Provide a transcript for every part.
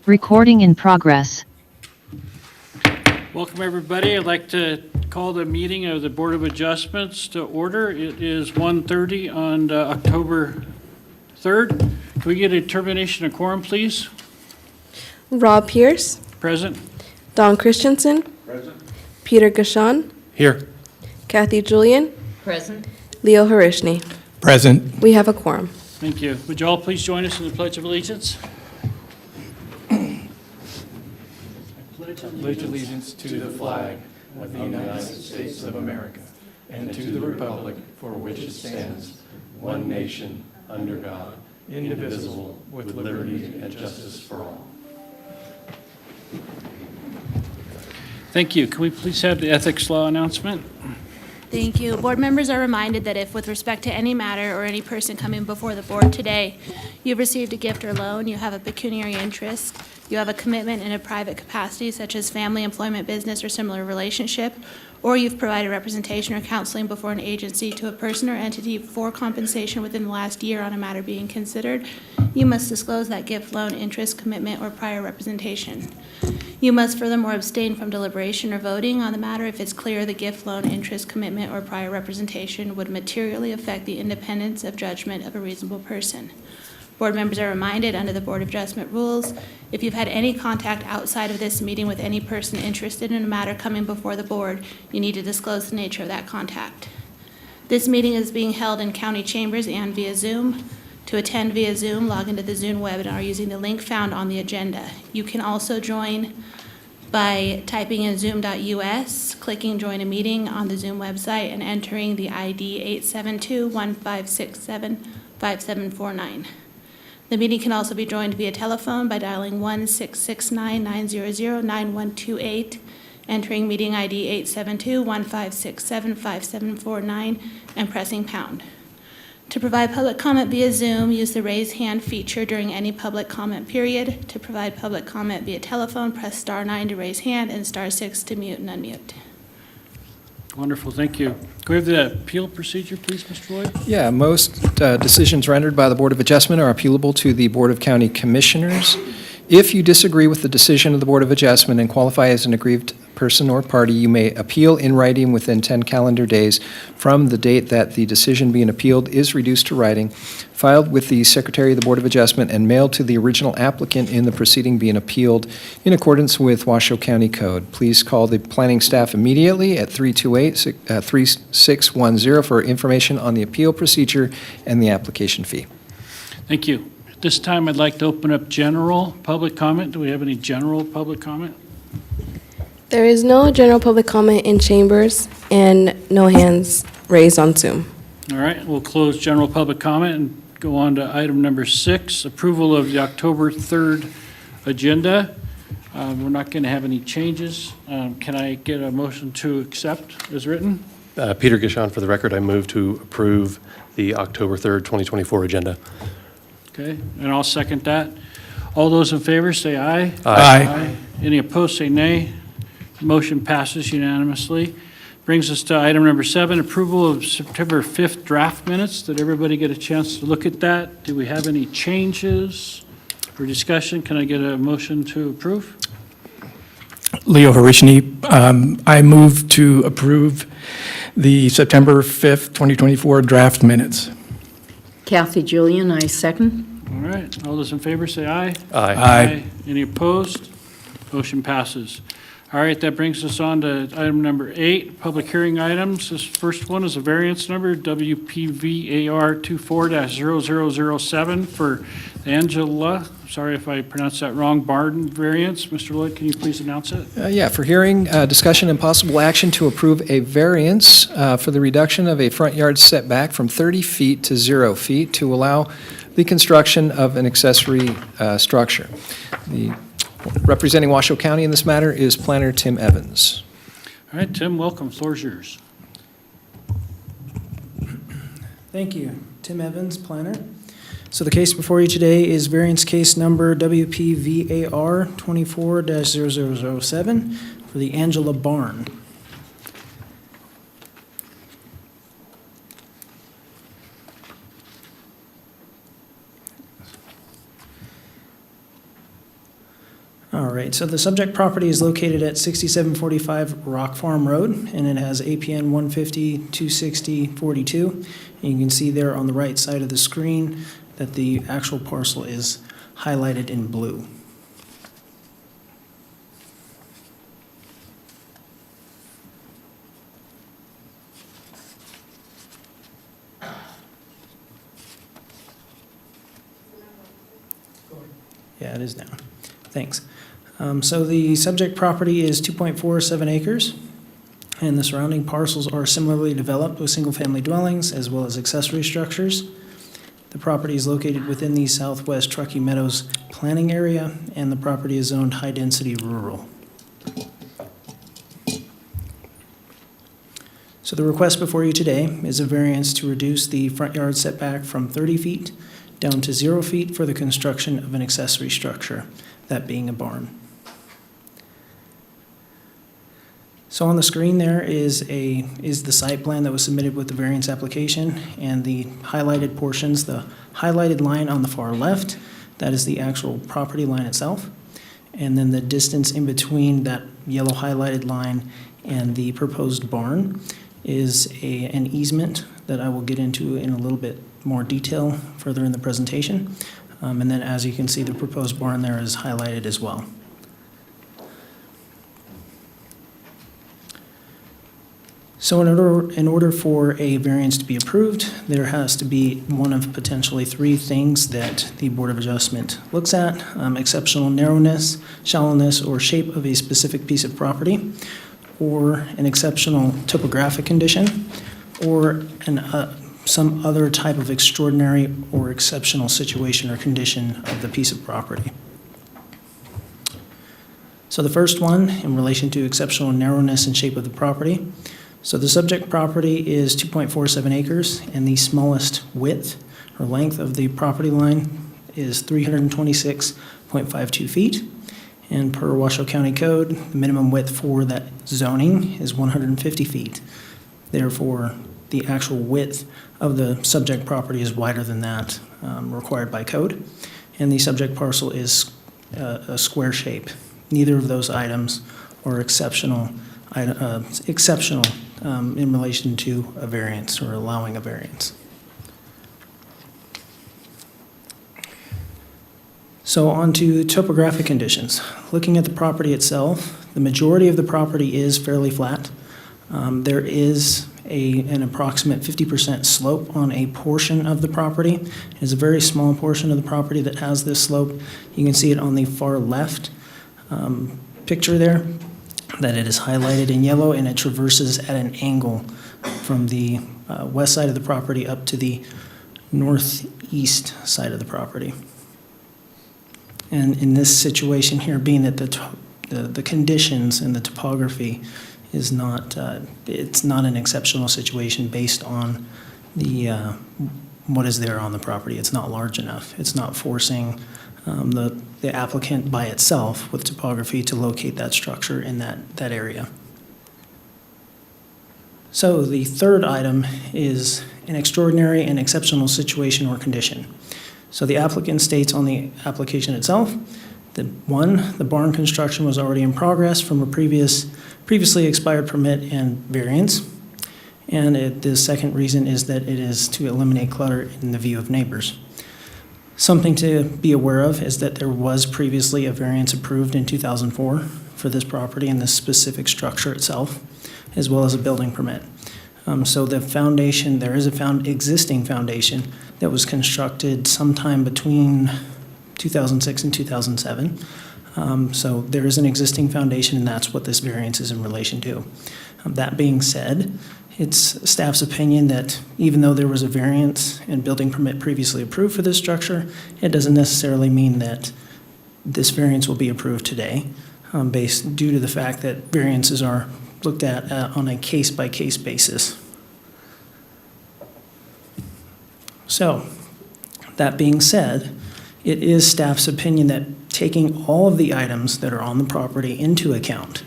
Recording in progress. Welcome, everybody. I'd like to call the meeting of the Board of Adjustments to order. It is 1:30 on October 3rd. Can we get a determination of quorum, please? Rob Pierce, Present? Don Christensen, Present. Peter Gashan, Here. Kathy Julian, Present. Leo Harishny. Present. We have a quorum. Thank you. Would you all please join us in the Pledge of Allegiance? Pledge allegiance to the flag of the United States of America and to the republic for which it stands, one nation, under God, indivisible, with liberty and justice for all. Thank you. Can we please have the ethics law announcement? Thank you. Board members are reminded that if, with respect to any matter or any person coming before the board today, you've received a gift or loan, you have a pecuniary interest, you have a commitment in a private capacity such as family, employment, business, or similar relationship, or you've provided representation or counseling before an agency to a person or entity for compensation within the last year on a matter being considered, you must disclose that gift, loan, interest, commitment, or prior representation. You must furthermore abstain from deliberation or voting on the matter if it's clear the gift, loan, interest, commitment, or prior representation would materially affect the independence of judgment of a reasonable person. Board members are reminded under the Board of Adjustment rules, if you've had any contact outside of this meeting with any person interested in a matter coming before the board, you need to disclose the nature of that contact. This meeting is being held in county chambers and via Zoom. To attend via Zoom, log into the Zoom webinar using the link found on the agenda. You can also join by typing in zoom.us, clicking join a meeting on the Zoom website, and entering the ID 872-1567-5749. The meeting can also be joined via telephone by dialing 1-669-900-9128, entering meeting ID 872-1567-5749, and pressing pound. To provide public comment via Zoom, use the raise hand feature during any public comment period. To provide public comment via telephone, press star 9 to raise hand and star 6 to mute and unmute. Wonderful, thank you. Can we have the appeal procedure, please, Mr. Lloyd? Yeah, most decisions rendered by the Board of Adjustment are appealable to the Board of County Commissioners. If you disagree with the decision of the Board of Adjustment and qualify as an aggrieved person or party, you may appeal in writing within 10 calendar days from the date that the decision being appealed is reduced to writing, filed with the Secretary of the Board of Adjustment, and mailed to the original applicant in the proceeding being appealed in accordance with Washoe County Code. Please call the planning staff immediately at 328-3610 for information on the appeal procedure and the application fee. Thank you. At this time, I'd like to open up general public comment. Do we have any general public comment? There is no general public comment in chambers and no hands raised on Zoom. All right, we'll close general public comment and go on to item number 6, approval of the October 3rd agenda. We're not going to have any changes. Can I get a motion to accept as written? Peter Gashan, for the record, I move to approve the October 3rd, 2024 agenda. Okay, and I'll second that. All those in favor say aye. Aye. Any opposed say nay. Motion passes unanimously. Brings us to item number 7, approval of September 5th draft minutes. Did everybody get a chance to look at that? Do we have any changes or discussion? Can I get a motion to approve? Leo Harishny, I move to approve the September 5th, 2024 draft minutes. Kathy Julian, I second. All right, all those in favor say aye. Aye. Any opposed? Motion passes. All right, that brings us on to item number 8, public hearing items. This first one is a variance number, WPVAR 24-0007 for Angela, sorry if I pronounced that wrong, Barden variance. Mr. Lloyd, can you please announce it? Yeah, for hearing, discussion, and possible action to approve a variance for the reduction of a front yard setback from 30 feet to 0 feet to allow the construction of an accessory structure. Representing Washoe County in this matter is Planner Tim Evans. All right, Tim, welcome. Floor's yours. Thank you. Tim Evans, planner. So the case before you today is variance case number WPVAR 24-0007 for the Angela Barn. All right, so the subject property is located at 6745 Rock Farm Road, and it has APN 150-260-42. And you can see there on the right side of the screen that the actual parcel is highlighted in blue. Yeah, it is now. Thanks. So the subject property is 2.47 acres, and the surrounding parcels are similarly developed with single-family dwellings as well as accessory structures. The property is located within the Southwest Truckee Meadows planning area, and the property is zoned high-density rural. So the request before you today is a variance to reduce the front yard setback from 30 feet down to 0 feet for the construction of an accessory structure, that being a barn. So on the screen there is the site plan that was submitted with the variance application, and the highlighted portions, the highlighted line on the far left, that is the actual property line itself. And then the distance in between that yellow highlighted line and the proposed barn is an easement that I will get into in a little bit more detail further in the presentation. And then as you can see, the proposed barn there is highlighted as well. So in order for a variance to be approved, there has to be one of potentially three things that the Board of Adjustment looks at: exceptional narrowness, shallowness, or shape of a specific piece of property, or an exceptional topographic condition, or some other type of extraordinary or exceptional situation or condition of the piece of property. So the first one, in relation to exceptional narrowness and shape of the property. So the subject property is 2.47 acres, and the smallest width or length of the property line is 326.52 feet. And per Washoe County Code, the minimum width for that zoning is 150 feet. Therefore, the actual width of the subject property is wider than that required by code. And the subject parcel is a square shape. Neither of those items are exceptional in relation to a variance or allowing a variance. So on to topographic conditions. Looking at the property itself, the majority of the property is fairly flat. There is an approximate 50% slope on a portion of the property. It's a very small portion of the property that has this slope. You can see it on the far left picture there, that it is highlighted in yellow, and it traverses at an angle from the west side of the property up to the northeast side of the property. And in this situation here, being that the conditions and the topography is not, it's not an exceptional situation based on the what is there on the property. It's not large enough. It's not forcing the applicant by itself with topography to locate that structure in that area. So the third item is an extraordinary and exceptional situation or condition. So the applicant states on the application itself that one, the barn construction was already in progress from a previously expired permit and variance. And the second reason is that it is to eliminate clutter in the view of neighbors. Something to be aware of is that there was previously a variance approved in 2004 for this property and this specific structure itself, as well as a building permit. So the foundation, there is existing foundation that was constructed sometime between 2006 and 2007. So there is an existing foundation, and that's what this variance is in relation to. That being said, it's staff's opinion that even though there was a variance and building permit previously approved for this structure, it doesn't necessarily mean that this variance will be approved today, due to the fact that variances are looked at on a case-by-case basis. So, that being said, it is staff's opinion that taking all of the items that are on the property into account,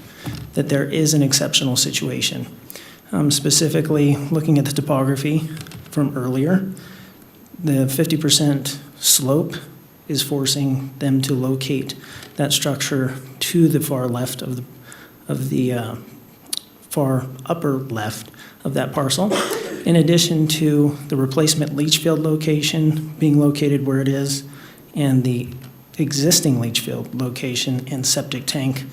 that there is an exceptional situation. Specifically, looking at the topography from earlier, the 50% slope is forcing them to locate that structure to the far left of the far upper left of that parcel, in addition to the replacement leach field location being located where it is, and the existing leach field location and septic tank,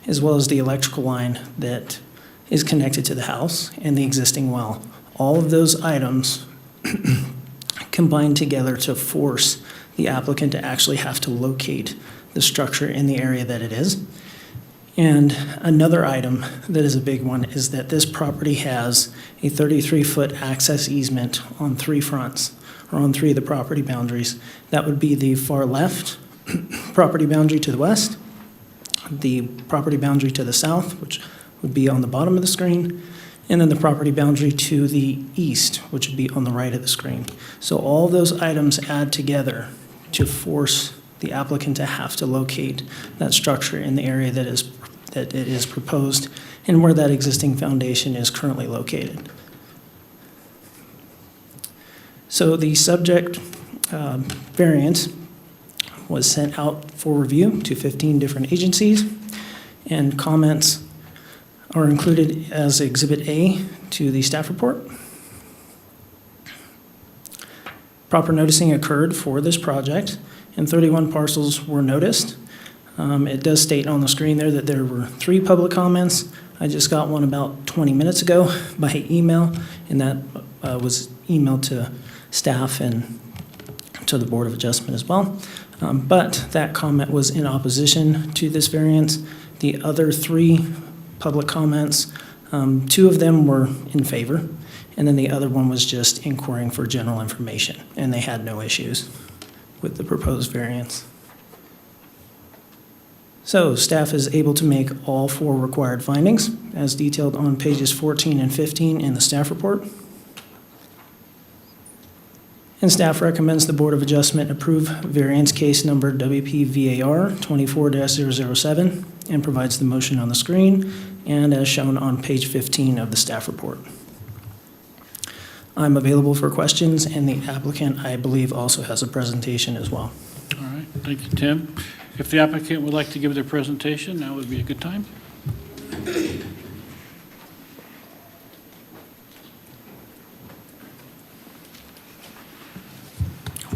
as well as the electrical line that is connected to the house and the existing well. All of those items combine together to force the applicant to actually have to locate the structure in the area that it is. And another item that is a big one is that this property has a 33-foot access easement on 3 fronts, or on 3 of the property boundaries. That would be the far left property boundary to the west, the property boundary to the south, which would be on the bottom of the screen, and then the property boundary to the east, which would be on the right of the screen. So all those items add together to force the applicant to have to locate that structure in the area that it is proposed and where that existing foundation is currently located. So the subject variance was sent out for review to 15 different agencies, and comments are included as Exhibit A to the staff report. Proper noticing occurred for this project, and 31 parcels were noticed. It does state on the screen there that there were 3 public comments. I just got one about 20 minutes ago by email, and that was emailed to staff and to the Board of Adjustment as well. But that comment was in opposition to this variance. The other 3 public comments, 2 of them were in favor, and then the other one was just inquiring for general information, and they had no issues with the proposed variance. So staff is able to make all 4 required findings as detailed on pages 14 and 15 in the staff report. And staff recommends the Board of Adjustment approve variance case number WPVAR 24-007 and provides the motion on the screen and as shown on page 15 of the staff report. I'm available for questions, and the applicant, I believe, also has a presentation as well. All right, thank you, Tim. If the applicant would like to give their presentation, now would be a good time.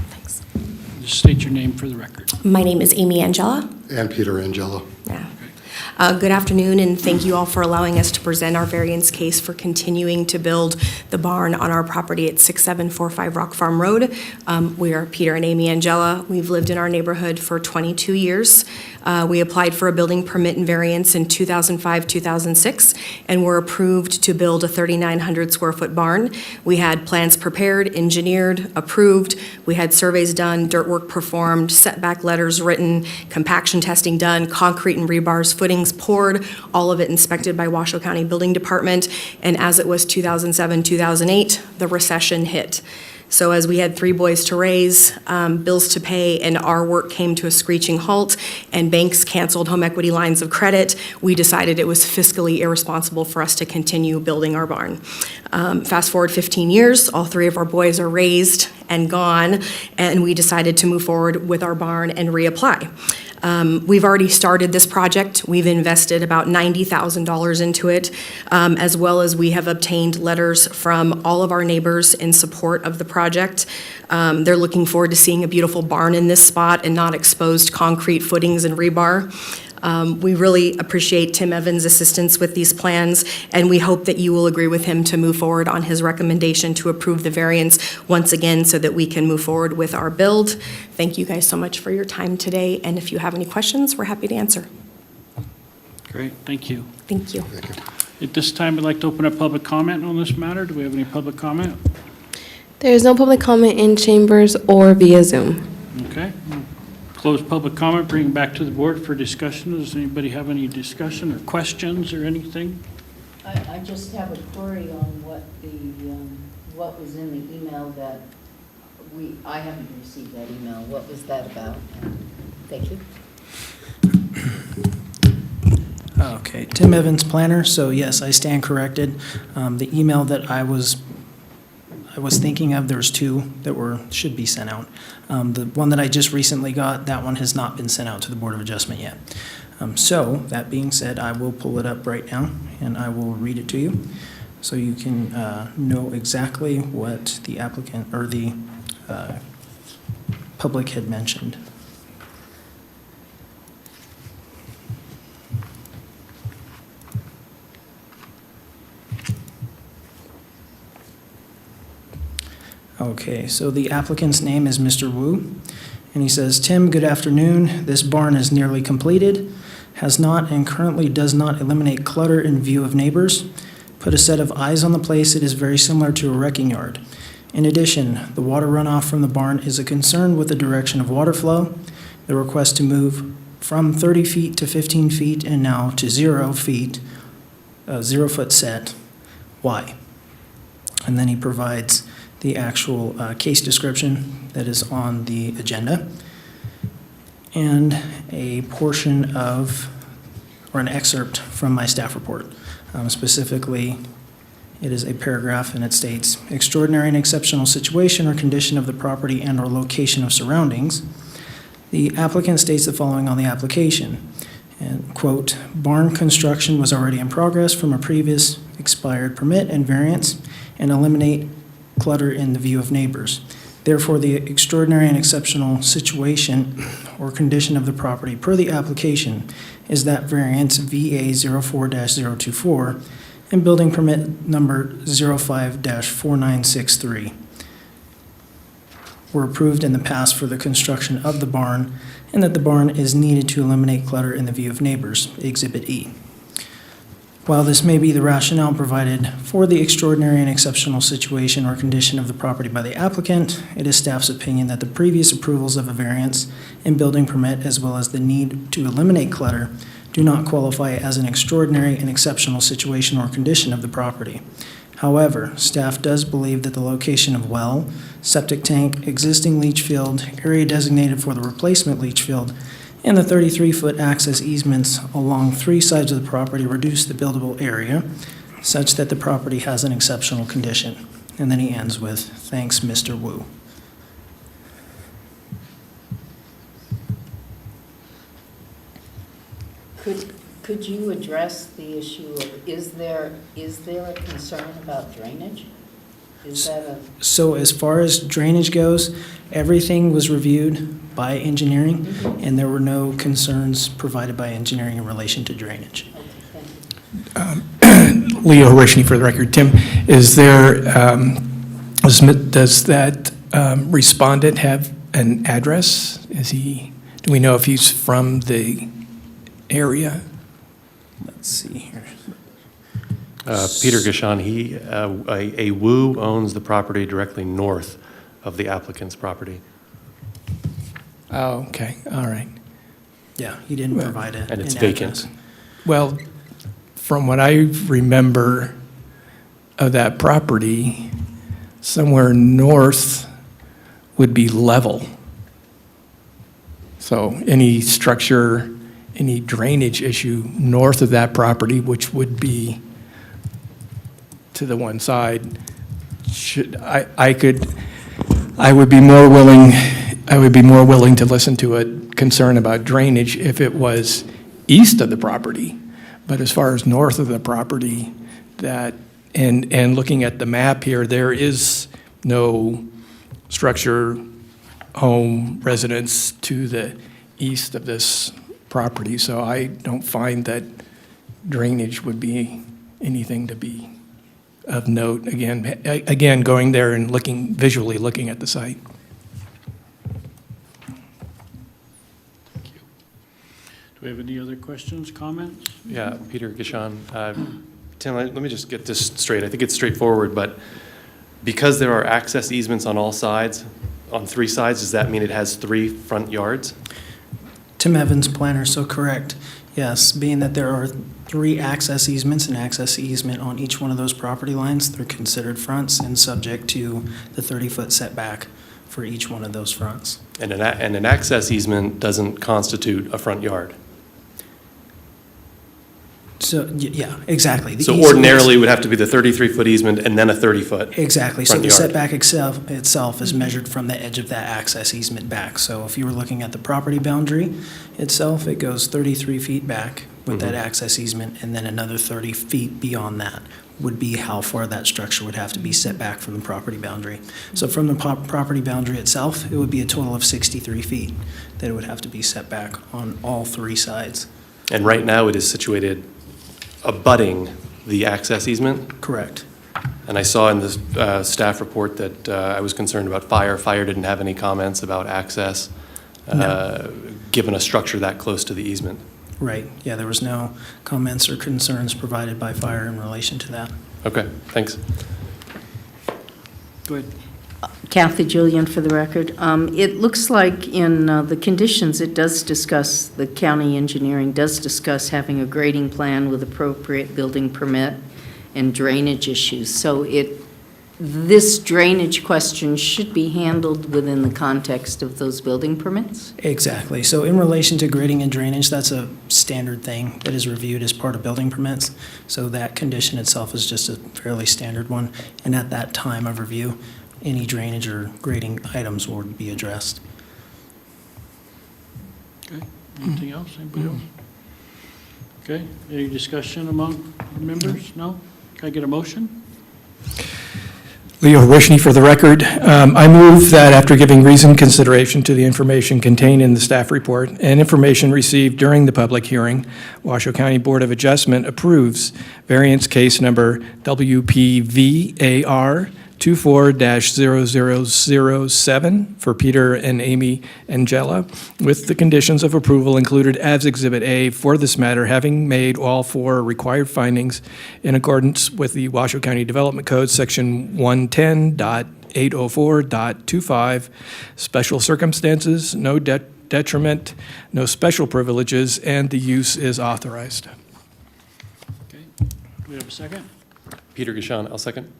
Thanks. Just state your name for the record. My name is Amy Angela. And Peter Angelo. Yeah. Good afternoon, and thank you all for allowing us to present our variance case for continuing to build the barn on our property at 6745 Rock Farm Road. We are Peter and Amy Angela. We've lived in our neighborhood for 22 years. We applied for a building permit and variance in 2005-2006, and were approved to build a 3,900 square foot barn. We had plans prepared, engineered, approved. We had surveys done, dirt work performed, setback letters written, compaction testing done, concrete and rebars, footings poured, all of it inspected by Washoe County Building Department. And as it was 2007-2008, the recession hit. So as we had 3 boys to raise, bills to pay, and our work came to a screeching halt, and banks canceled home equity lines of credit, we decided it was fiscally irresponsible for us to continue building our barn. Fast forward 15 years, all 3 of our boys are raised and gone, and we decided to move forward with our barn and reapply. We've already started this project. We've invested about $90,000 into it, as well as we have obtained letters from all of our neighbors in support of the project. They're looking forward to seeing a beautiful barn in this spot and not exposed concrete footings and rebar. We really appreciate Tim Evans' assistance with these plans, and we hope that you will agree with him to move forward on his recommendation to approve the variance once again so that we can move forward with our build. Thank you guys so much for your time today, and if you have any questions, we're happy to answer. Great, thank you. Thank you. Thank you. At this time, I'd like to open up public comment on this matter. Do we have any public comment? There is no public comment in chambers or via Zoom. Okay. Close public comment, bring it back to the board for discussion. Does anybody have any discussion or questions or anything? I just have a query on what was in the email that I haven't received that email. What was that about? Thank you. Okay, Tim Evans, planner. So yes, I stand corrected. The email that I I was thinking of, there's two that should be sent out. The one that I just recently got, that one has not been sent out to the Board of Adjustment yet. So, that being said, I will pull it up right now, and I will read it to you, so you can know exactly what the applicant, or the public had mentioned. Okay, so the applicant's name is Mr. Wu, and he says, "Tim, good afternoon. This barn is nearly completed, has not and currently does not eliminate clutter in view of neighbors. Put a set of eyes on the place, it is very similar to a wrecking yard. In addition, the water runoff from the barn is a concern with the direction of water flow. The request to move from 30 feet to 15 feet and now to 0 feet, 0 foot set. Why?" And then he provides the actual case description that is on the agenda, and a portion of, or an excerpt from my staff report. Specifically, it is a paragraph, and it states, "Extraordinary and exceptional situation or condition of the property and or location of surroundings." The applicant states the following on the application, and quote, "Barn construction was already in progress from a previous expired permit and variance, and eliminate clutter in the view of neighbors. Therefore, the extraordinary and exceptional situation or condition of the property per the application is that variance VA 04-024 and building permit number 05-4963 were approved in the past for the construction of the barn, and that the barn is needed to eliminate clutter in the view of neighbors, Exhibit E. While this may be the rationale provided for the extraordinary and exceptional situation or condition of the property by the applicant, it is staff's opinion that the previous approvals of a variance and building permit, as well as the need to eliminate clutter, do not qualify as an extraordinary and exceptional situation or condition of the property. However, staff does believe that the location of well, septic tank, existing leach field, area designated for the replacement leach field, and the 33-foot access easements along 3 sides of the property reduce the buildable area such that the property has an exceptional condition." And then he ends with, "Thanks, Mr. Wu." Could you address the issue of, is there a concern about drainage? Is that a? So as far as drainage goes, everything was reviewed by engineering, and there were no concerns provided by engineering in relation to drainage. Okay, thank you. Leo Horishny for the record. Tim, is there, does that respondent have an address? Do we know if he's from the area? Let's see here. Peter Gashon, a Wu owns the property directly north of the applicant's property. Oh, okay, all right. Yeah, he didn't provide And it's an vacant. address. Well, from what I remember of that property, somewhere north would be level. So any structure, any drainage issue north of that property, which would be to the one side, I would be more willing to listen to a concern about drainage if it was east of the property. But as far as north of the property, and looking at the map here, there is no structure, home, residence to the east of this property. So I don't find that drainage would be anything to be of note. Again, going there and visually looking at the site. Do we have any other questions, comments? Yeah, Peter Gashon. Tim, let me just get this straight. I think it's straightforward, but because there are access easements on all sides, on 3 sides, does that mean it has 3 front yards? Tim Evans, planner, so correct. Yes, being that there are 3 access easements, an access easement on each one of those property lines, they're considered fronts and subject to the 30-foot setback for each one of those fronts. And an access easement doesn't constitute a front yard. So, yeah, exactly. The So easement- ordinarily, it would have to be the 33-foot easement and then a 30-foot. Exactly. So front the yard. setback itself is measured from the edge of that access easement back. So if you were looking at the property boundary itself, it goes 33 feet back with that access easement, and then another 30 feet beyond that would be how far that structure would have to be set back from the property boundary. So from the property boundary itself, it would be a total of 63 feet that it would have to be set back on all three sides. And right now, it is situated abutting the access easement. Correct. And I saw in the staff report that I was concerned about fire. Fire didn't have any comments about access, given a structure that close to the easement. Right. Yeah, there was no comments or concerns provided by fire in relation to that. Okay, thanks. Go ahead. Kathy Julian for the record. It looks like in the conditions, it does discuss, the county engineering does discuss having a grading plan with appropriate building permit and drainage issues. So this drainage question should be handled within the context of those building permits? Exactly. So in relation to grading and drainage, that's a standard thing that is reviewed as part of building permits. So that condition itself is just a fairly standard one. And at that time of review, any drainage or grading items would be addressed. Okay, anything else? Anybody else? Okay, any discussion among members? No? Can I get a motion? Leo Wishney for the record. I move that after giving reasoned consideration to the information contained in the staff report and information received during the public hearing, Washoe County Board of Adjustment approves variance case number WPVAR 24-0007 for Peter and Amy Angela, with the conditions of approval included as Exhibit A for this matter, having made all four required findings in accordance with the Washoe County Development Code, Section 110.804.25, special circumstances, no detriment, no special privileges, and the use is authorized. Okay, do we have a second? Peter Gashon, I'll second.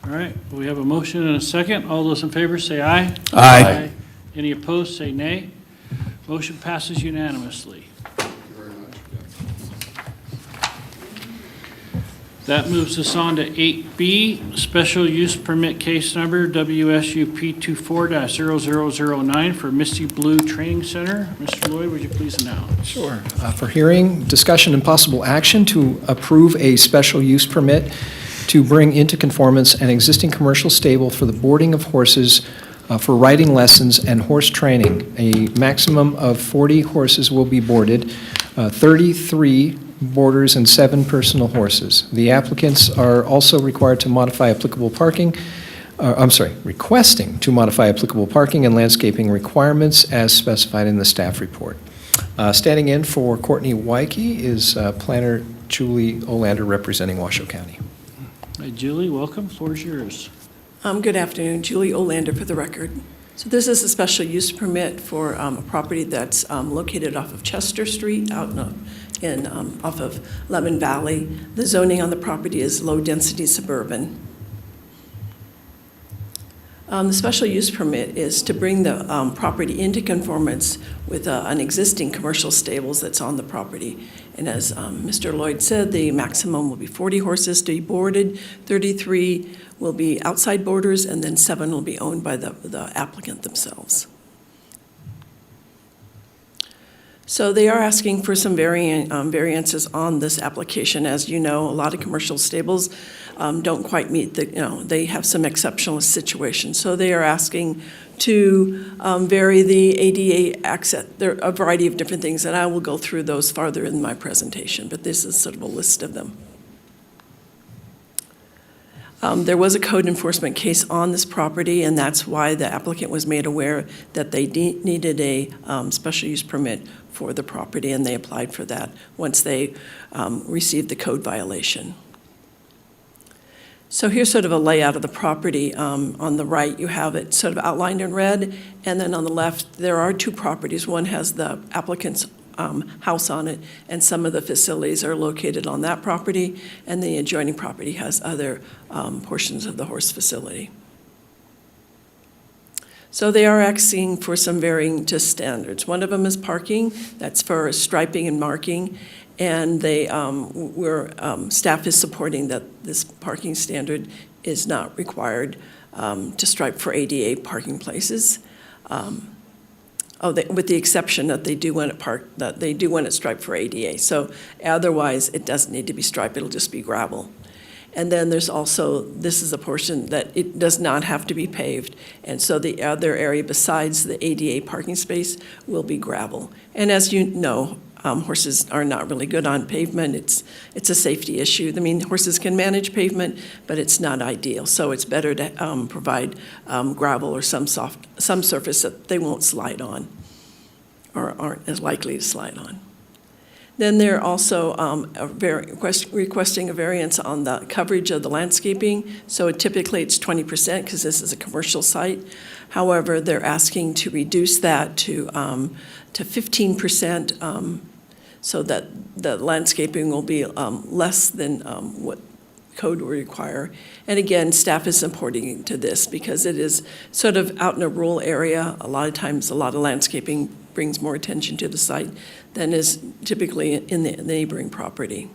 All right, we have a motion and a second. All those in favor say aye. Aye. Any opposed, say nay. Motion passes unanimously. That moves us on to 8B, special use permit case number WSUP 24-0009 for Misty Blue Training Center. Mr. Lloyd, would you please announce? Sure. For hearing, discussion, and possible action to approve a special use permit to bring into conformance an existing commercial stable for the boarding of horses for riding lessons and horse training. A maximum of 40 horses will be boarded, 33 boarders and 7 personal horses. The applicants are also required to modify applicable parking, requesting to modify applicable parking and landscaping requirements as specified in the staff report. Standing in for Courtney Wyke is planner Julie Olander representing Washoe County. Hi, Julie, welcome. Floor is yours. Good afternoon, Julie Olander for the record. So this is a special use permit for a property that's located off of Chester Street out off of Lemon Valley. The zoning on the property is low-density suburban. The special use permit is to bring the property into conformance with an existing commercial stables that's on the property. And as Mr. Lloyd said, the maximum will be 40 horses to be boarded, 33 will be outside boarders, and then 7 will be owned by the applicant themselves. So they are asking for some variances on this application. As you know, a lot of commercial stables don't quite meet they have some exceptional situations. So they are asking to vary the ADA access. There are a variety of different things, and I will go through those farther in my presentation, but this is sort of a list of them. There was a code enforcement case on this property, and that's why the applicant was made aware that they needed a special use permit for the property, and they applied for that once they received the code violation. So here's sort of a layout of the property. On the right, you have it sort of outlined in red, and then on the left, there are 2 properties. One has the applicant's house on it, and some of the facilities are located on that property, and the adjoining property has other portions of the horse facility. So they are asking for some varying just standards. One of them is parking. That's for striping and marking. And staff is supporting that this parking standard is not required to stripe for ADA parking places. With the exception that they do want it striped for ADA. So otherwise, it doesn't need to be striped, it'll just be gravel. And then there's also, this is a portion that it does not have to be paved. And so the other area besides the ADA parking space will be gravel. And as you know, horses are not really good on pavement. It's a safety issue. I mean, horses can manage pavement, but it's not ideal. So it's better to provide gravel or some surface that they won't slide on or aren't as likely to slide on. Then they're also requesting a variance on the coverage of the landscaping. So typically it's 20% because this is a commercial site. However, they're asking to reduce that to 15%, so that the landscaping will be less than what code will require. And again, staff is supporting to this because it is sort of out in a rural area. A lot of times, a lot of landscaping brings more attention to the site than is typically in the neighboring property.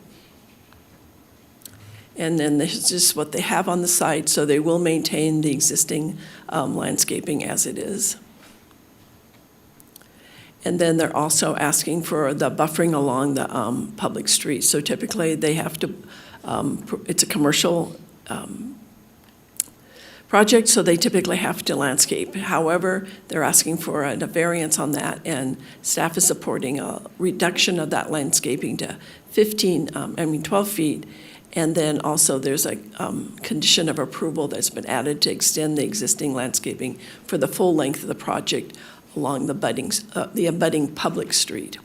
And then this is just what they have on the site, so they will maintain the existing landscaping as it is. And then they're also asking for the buffering along the public street. So typically they have to, it's a commercial project, so they typically have to landscape. However, they're asking for a variance on that, and staff is supporting a reduction of that landscaping to 12 feet. And then also there's a condition of approval that's been added to extend the existing landscaping for the full length of the project along the abutting public street.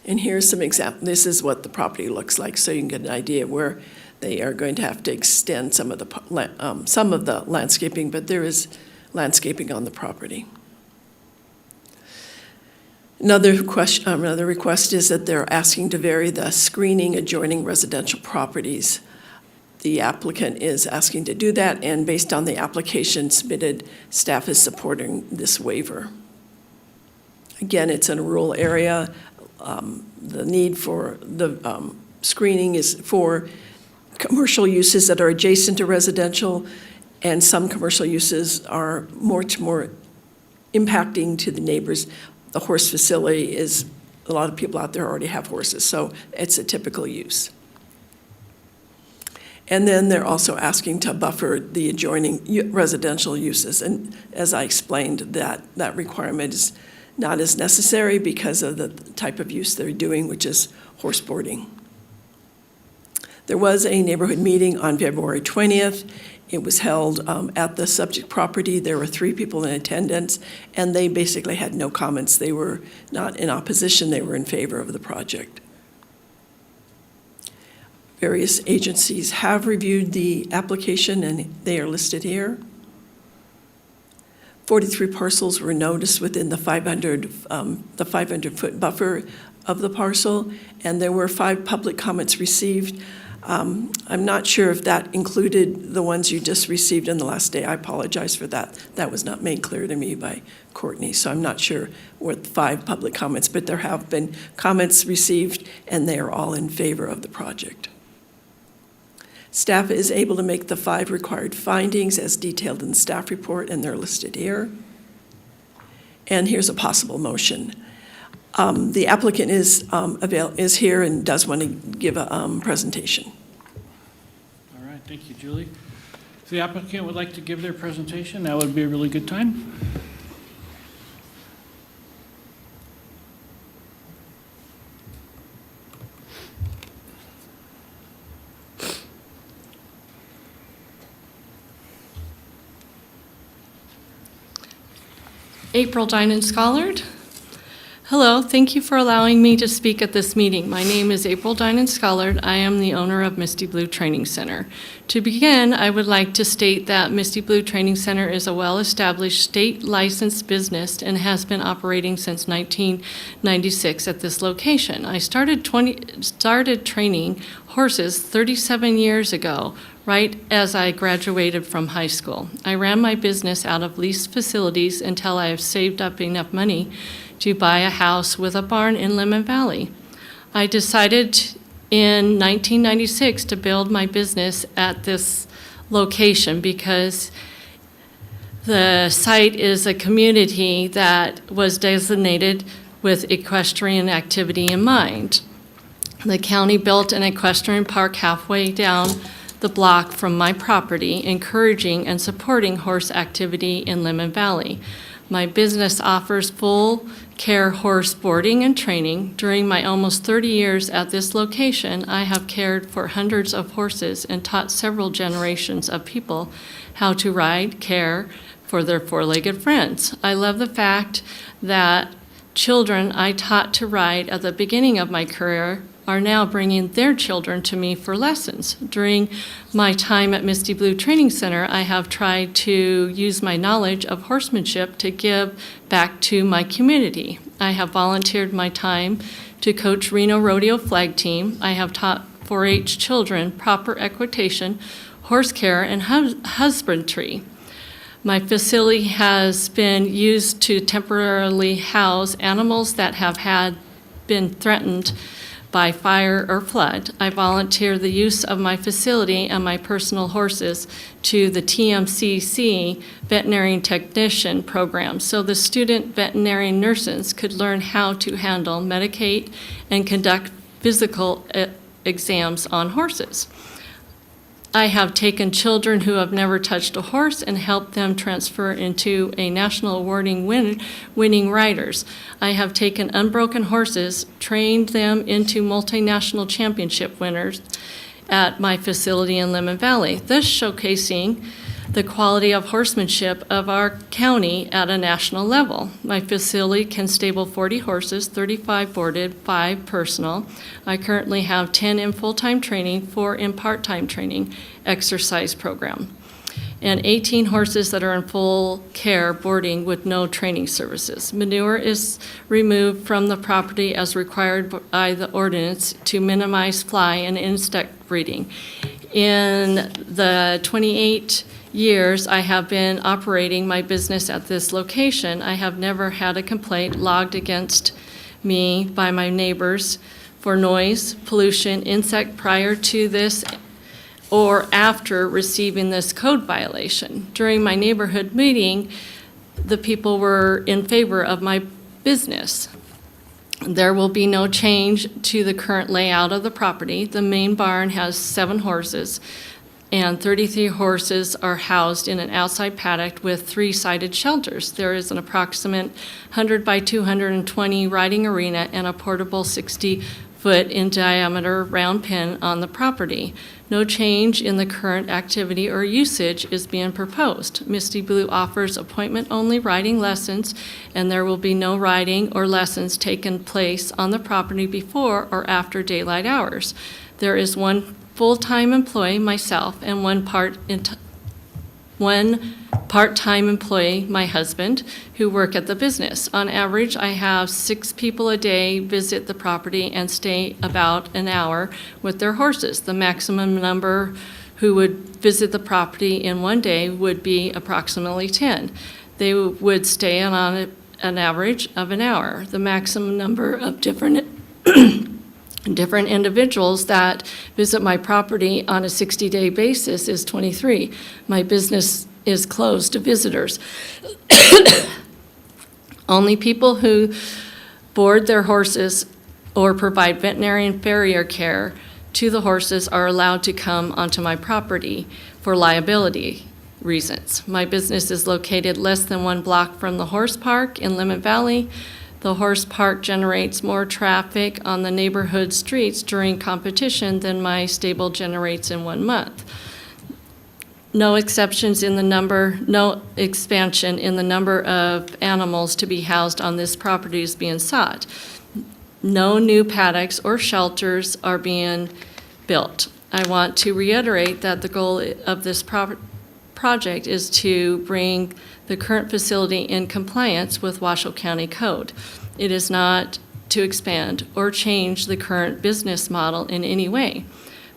And here's some examples. This is what the property looks like, so you can get an idea where they are going to have to extend some of the landscaping, but there is landscaping on the property. Another request is that they're asking to vary the screening adjoining residential properties. The applicant is asking to do that, and based on the application submitted, staff is supporting this waiver. Again, it's in a rural area. The need for the screening is for commercial uses that are adjacent to residential, and some commercial uses are much more impacting to the neighbors. The horse facility is, a lot of people out there already have horses, so it's a typical use. And then they're also asking to buffer the adjoining residential uses. And as I explained, that requirement is not as necessary because of the type of use they're doing, which is horse boarding. There was a neighborhood meeting on February 20th. It was held at the subject property. There were 3 people in attendance, and they basically had no comments. They were not in opposition. They were in favor of the project. Various agencies have reviewed the application, and they are listed here. 43 parcels were noticed within the 500-foot buffer of the parcel, and there were 5 public comments received. I'm not sure if that included the ones you just received in the last day. I apologize for that. That was not made clear to me by Courtney, so I'm not sure what 5 public comments, but there have been comments received, and they are all in favor of the project. Staff is able to make the 5 required findings as detailed in the staff report, and they're listed here. And here's a possible motion. The applicant is here and does want to give a presentation. All right, thank you, Julie. If the applicant would like to give their presentation, that would be a really good time. April Dinan-Schollard. Hello, thank you for allowing me to speak at this meeting. My name is April Dinan-Schollard. I am the owner of Misty Blue Training Center. To begin, I would like to state that Misty Blue Training Center is a well-established state-licensed business and has been operating since 1996 at this location. I started training horses 37 years ago, right as I graduated from high school. I ran my business out of leased facilities until I have saved up enough money to buy a house with a barn in Lemon Valley. I decided in 1996 to build my business at this location because the site is a community that was designated with equestrian activity in mind. The county built an equestrian park halfway down the block from my property, encouraging and supporting horse activity in Lemon Valley. My business offers full care horse boarding and training. During my almost 30 years at this location, I have cared for hundreds of horses and taught several generations of people how to ride, care for their four-legged friends. I love the fact that children I taught to ride at the beginning of my career are now bringing their children to me for lessons. During my time at Misty Blue Training Center, I have tried to use my knowledge of horsemanship to give back to my community. I have volunteered my time to coach Reno Rodeo Flag Team. I have taught 4-H children proper equitation, horse care, and husbandry. My facility has been used to temporarily house animals that have been threatened by fire or flood. I volunteer the use of my facility and my personal horses to the TMCC veterinary technician program so the student veterinary nurses could learn how to handle, medicate, and conduct physical exams on horses. I have taken children who have never touched a horse and helped them transfer into a national awarding winning riders. I have taken unbroken horses, trained them into multinational championship winners at my facility in Lemon Valley, thus showcasing the quality of horsemanship of our county at a national level. My facility can stable 40 horses, 35 boarded, 5 personal. I currently have 10 in full-time training, 4 in part-time training exercise program, and 18 horses that are in full care boarding with no training services. Manure is removed from the property as required by the ordinance to minimize fly and insect breeding. In the 28 years I have been operating my business at this location, I have never had a complaint logged against me by my neighbors for noise, pollution, insect prior to this or after receiving this code violation. During my neighborhood meeting, the people were in favor of my business. There will be no change to the current layout of the property. The main barn has 7 horses, and 33 horses are housed in an outside paddock with 3-sided shelters. There is an approximate 100 by 220 riding arena and a portable 60-foot in diameter round pen on the property. No change in the current activity or usage is being proposed. Misty Blue offers appointment-only riding lessons, and there will be no riding or lessons taking place on the property before or after daylight hours. There is one full-time employee, myself, and one part-time employee, my husband, who work at the business. On average, I have 6 people a day visit the property and stay about an hour with their horses. The maximum number who would visit the property in one day would be approximately 10. They would stay on an average of an hour. The maximum number of different individuals that visit my property on a 60-day basis is 23. My business is closed to visitors. Only people who board their horses or provide veterinarian farrier care to the horses are allowed to come onto my property for liability reasons. My business is located less than 1 block from the horse park in Lemon Valley. The horse park generates more traffic on the neighborhood streets during competition than my stable generates in 1 month. No expansion in the number of animals to be housed on this property is being sought. No new paddocks or shelters are being built. I want to reiterate that the goal of this project is to bring the current facility in compliance with Washoe County Code. It is not to expand or change the current business model in any way.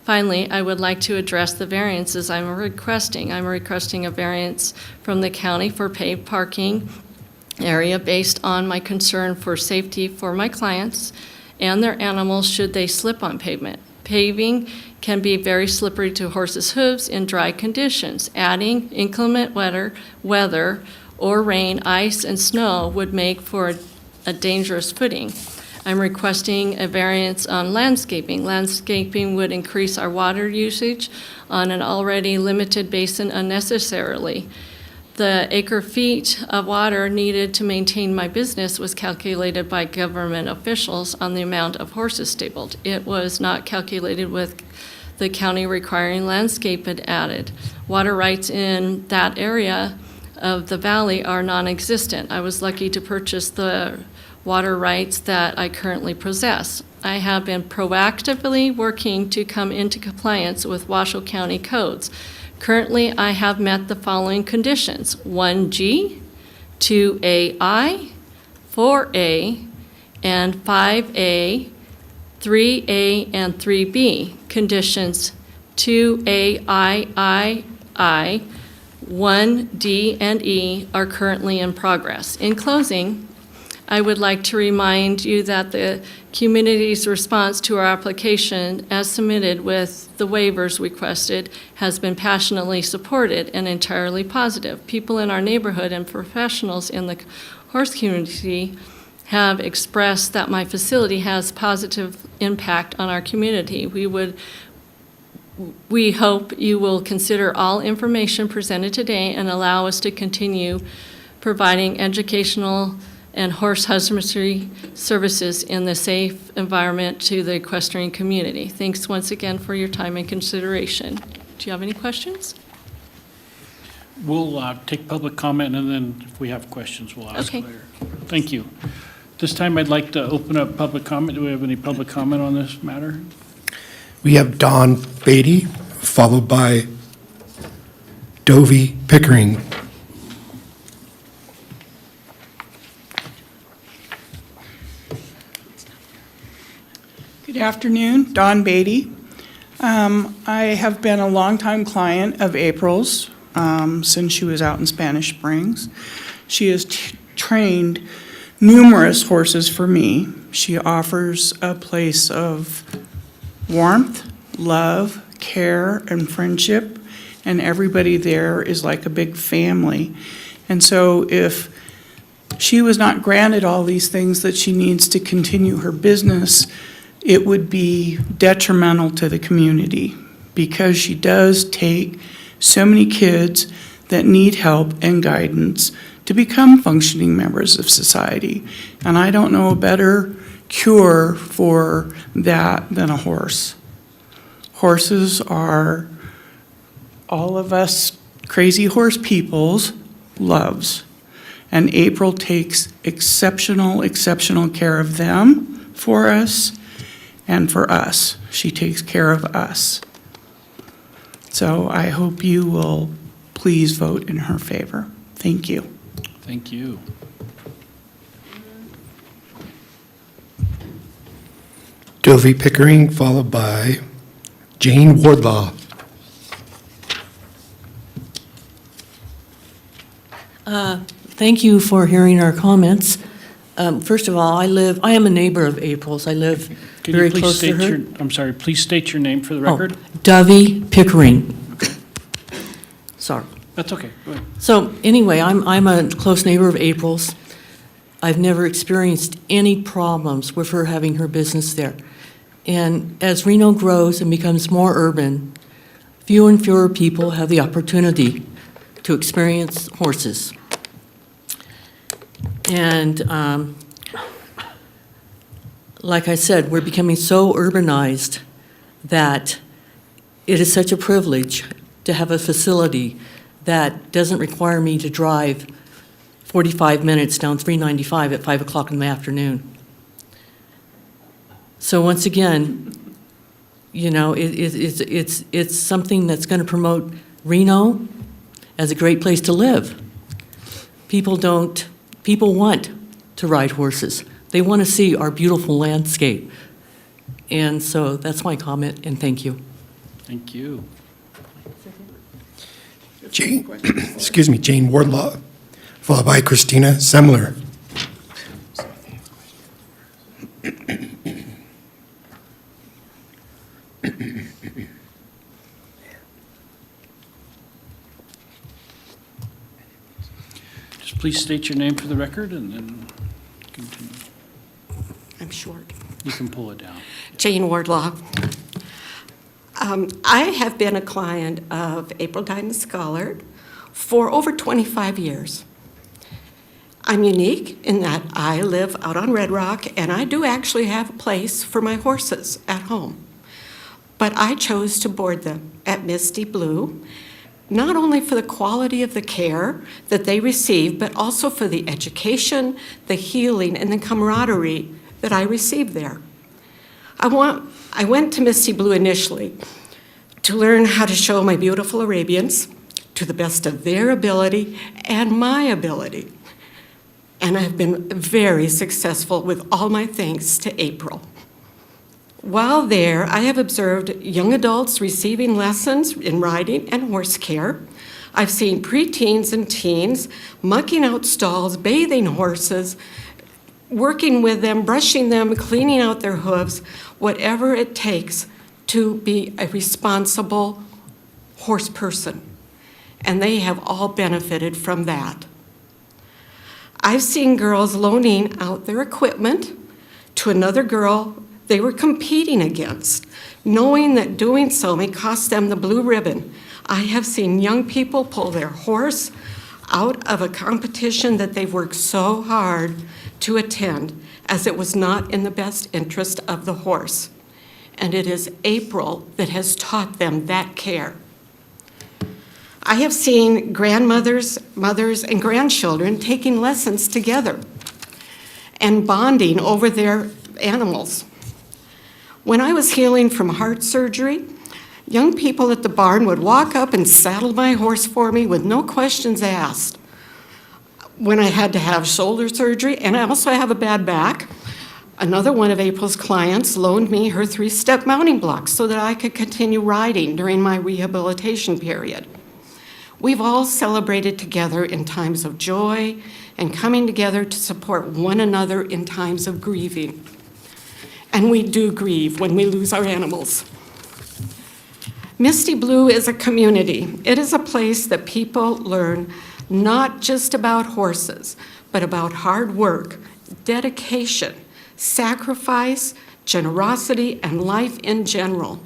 Finally, I would like to address the variances I'm requesting. I'm requesting a variance from the county for paved parking area based on my concern for safety for my clients and their animals should they slip on pavement. Paving can be very slippery to horses' hooves in dry conditions. Adding inclement weather or rain, ice, and snow would make for a dangerous footing. I'm requesting a variance on landscaping. Landscaping would increase our water usage on an already limited basin unnecessarily. The acre-feet of water needed to maintain my business was calculated by government officials on the amount of horses stabled. It was not calculated with the county requiring landscape added. Water rights in that area of the valley are non-existent. I was lucky to purchase the water rights that I currently possess. I have been proactively working to come into compliance with Washoe County codes. Currently, I have met the following conditions: 1G, 2AI, 4A, and 5A, 3A, and 3B. Conditions 2A, 1D, and E are currently in progress. In closing, I would like to remind you that the community's response to our application, as submitted with the waivers requested, has been passionately supported and entirely positive. People in our neighborhood and professionals in the horse community have expressed that my facility has positive impact on our community. We hope you will consider all information presented today and allow us to continue providing educational and horse husbandry services in the safe environment to the equestrian community. Thanks once again for your time and consideration. Do you have any questions? We'll take public comment, and then if we have questions, we'll ask Okay. later. Thank you. This time, I'd like to open up public comment. Do we have any public comment on this matter? We have Don Beatty, followed by Dovie Pickering. Good afternoon, Dawn Beatty. I have been a longtime client of April's since she was out in Spanish Springs. She has trained numerous horses for me. She offers a place of warmth, love, care, and friendship, and everybody there is like a big family. And so if she was not granted all these things that she needs to continue her business, it would be detrimental to the community, because she does take so many kids that need help and guidance to become functioning members of society. And I don't know a better cure for that than a horse. Horses are all of us crazy horse people's loves. And April takes exceptional care of them for us. And for us, she takes care of us. So I hope you will please vote in her favor. Thank you. Thank you. Dovie Pickering, followed by Jane Wardlaw. Thank you for hearing our comments. First of all, I am a neighbor of April's. I live very close to her. I'm sorry, please state your name for the record. Dovie Pickering. Sorry. That's okay, go ahead. So anyway, I'm a close neighbor of April's. I've never experienced any problems with her having her business there. And as Reno grows and becomes more urban, fewer and fewer people have the opportunity to experience horses. And like I said, we're becoming so urbanized that it is such a privilege to have a facility that doesn't require me to drive 45 minutes down 395 at 5 o'clock in the afternoon. So once again, you know, it's something that's going to promote Reno as a great place to live. People want to ride horses. They want to see our beautiful landscape. And so that's my comment, and thank you. Thank you. Jane Wardlaw, followed by Christina Semler. Please state your name for the record and then continue. I'm short. You can pull it down. Jane Wardlaw. I have been a client of April Dinan Scholar for over 25 years. I'm unique in that I live out on Red Rock, and I do actually have a place for my horses at home. But I chose to board them at Misty Blue, not only for the quality of the care that they receive, but also for the education, the healing, and the camaraderie that I received there. I went to Misty Blue initially to learn how to show my beautiful Arabians to the best of their ability and my ability. And I've been very successful with all my thanks to April. While there, I have observed young adults receiving lessons in riding and horse care. I've seen preteens and teens mucking out stalls, bathing horses, working with them, brushing them, cleaning out their hooves, whatever it takes to be a responsible horse person. And they have all benefited from that. I've seen girls loaning out their equipment to another girl they were competing against, knowing that doing so may cost them the blue ribbon. I have seen young people pull their horse out of a competition that they've worked so hard to attend, as it was not in the best interest of the horse. And it is April that has taught them that care. I have seen grandmothers, mothers, and grandchildren taking lessons together and bonding over their animals. When I was healing from heart surgery, young people at the barn would walk up and saddle my horse for me with no questions asked. When I had to have shoulder surgery, and I also have a bad back, another one of April's clients loaned me her 3-step mounting blocks so that I could continue riding during my rehabilitation period. We've all celebrated together in times of joy and coming together to support one another in times of grieving. And we do grieve when we lose our animals. Misty Blue is a community. It is a place that people learn not just about horses, but about hard work, dedication, sacrifice, generosity, and life in general.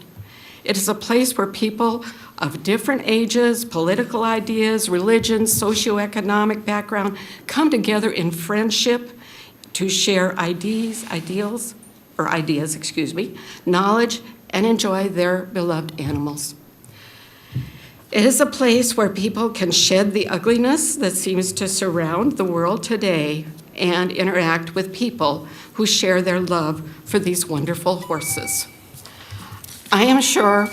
It is a place where people of different ages, political ideas, religions, socioeconomic background come together in friendship to share ideas, knowledge, and enjoy their beloved animals. It is a place where people can shed the ugliness that seems to surround the world today and interact with people who share their love for these wonderful horses. I am sure.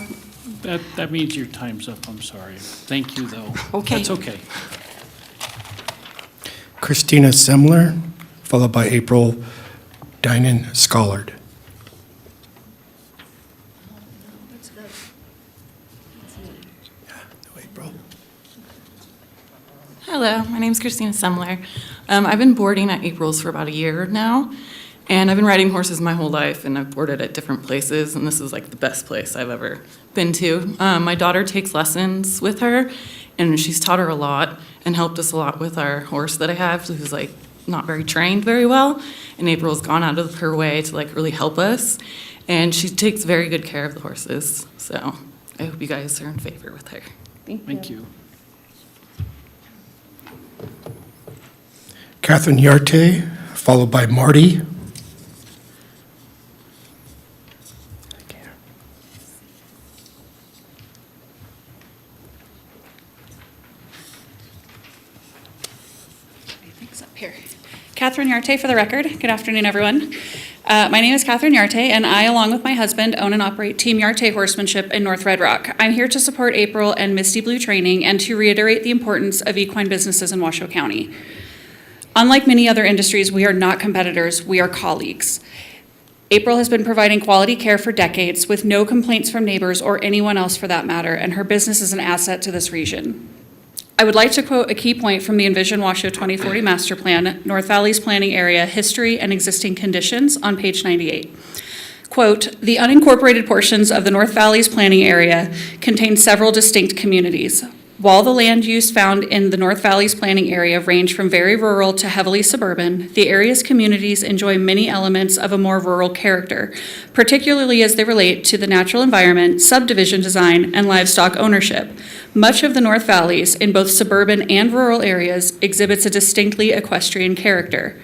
That means your time's up, I'm sorry. Thank you, though. Okay. That's okay. Christina Semler, followed by April Dinan Schollard. Hello, my name is Christina Semler. I've been boarding at April's for about a year now, and I've been riding horses my whole life, and I've boarded at different places, and this is like the best place I've ever been to. My daughter takes lessons with her, and she's taught her a lot and helped us a lot with our horse that I have, who's like not very trained very well, and April's gone out of her way to like really help us, and she takes very good care of the horses, so I hope you guys are in favor with her. Thank you. Catherine Yarte, followed by Marty. Thanks up here. Catherine Yarte for the record. Good afternoon, everyone. My name is Catherine Yarte, and I, along with my husband, own and operate Team Yarte Horsemanship in North Red Rock. I'm here to support April and Misty Blue training and to reiterate the importance of equine businesses in Washoe County. Unlike many other industries, we are not competitors, we are colleagues. April has been providing quality care for decades with no complaints from neighbors or anyone else for that matter, and her business is an asset to this region. I would like to quote a key point from the Envision Washoe 2040 Master Plan, North Valley's planning area, history and existing conditions on page 98. Quote, "The unincorporated portions of the North Valley's planning area contain several distinct communities. While the land use found in the North Valley's planning area range from very rural to heavily suburban, the area's communities enjoy many elements of a more rural character, particularly as they relate to the natural environment, subdivision design, and livestock ownership. Much of the North Valleys, in both suburban and rural areas, exhibits a distinctly equestrian character.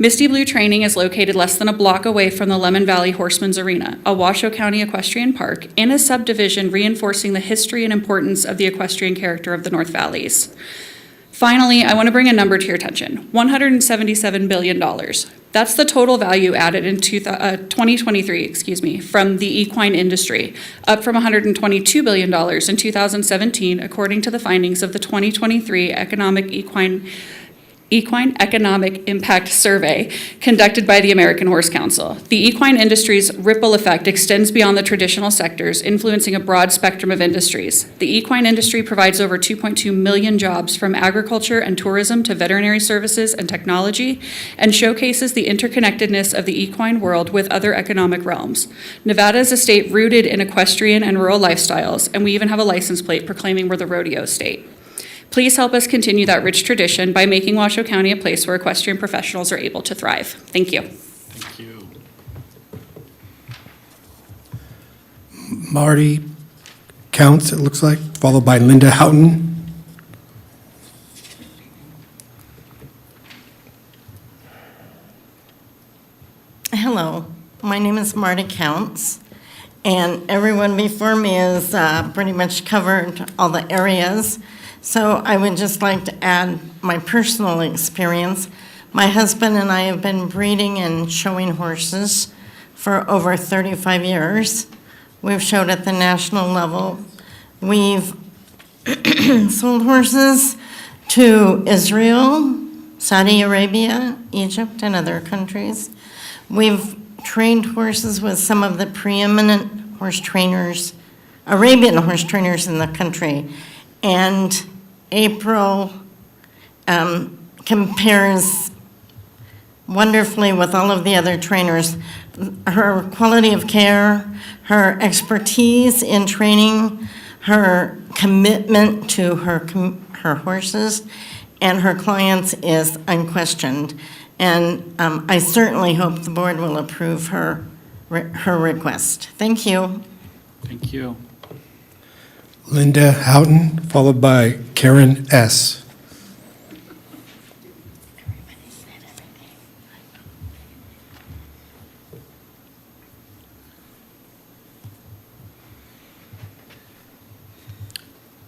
Misty Blue Training is located less than a block away from the Lemon Valley Horsemen's Arena, a Washoe County equestrian park, in a subdivision reinforcing the history and importance of the equestrian character of the North Valleys. Finally, I want to bring a number to your attention, $177 billion. That's the total value added in 2023, from the equine industry, up from $122 billion in 2017, according to the findings of the 2023 Equine Economic Impact Survey conducted by the American Horse Council. The equine industry's ripple effect extends beyond the traditional sectors, influencing a broad spectrum of industries. The equine industry provides over 2.2 million jobs, from agriculture and tourism to veterinary services and technology, and showcases the interconnectedness of the equine world with other economic realms. Nevada is a state rooted in equestrian and rural lifestyles, and we even have a license plate proclaiming we're the rodeo state. Please help us continue that rich tradition by making Washoe County a place where equestrian professionals are able to thrive. Thank you. Thank you. Marty Counts, it looks like, followed by Linda Houghton. Hello, my name is Marty Counts, and everyone before me has pretty much covered all the areas. So I would just like to add my personal experience. My husband and I have been breeding and showing horses for over 35 years. We've showed at the national level. We've sold horses to Israel, Saudi Arabia, Egypt, and other countries. We've trained horses with some of the preeminent horse trainers, Arabian horse trainers in the country. And April compares wonderfully with all of the other trainers. Her quality of care, her expertise in training, her commitment to her horses and her clients is unquestioned. And I certainly hope the board will approve her request. Thank you. Thank you. Linda Houghton, followed by Karen S.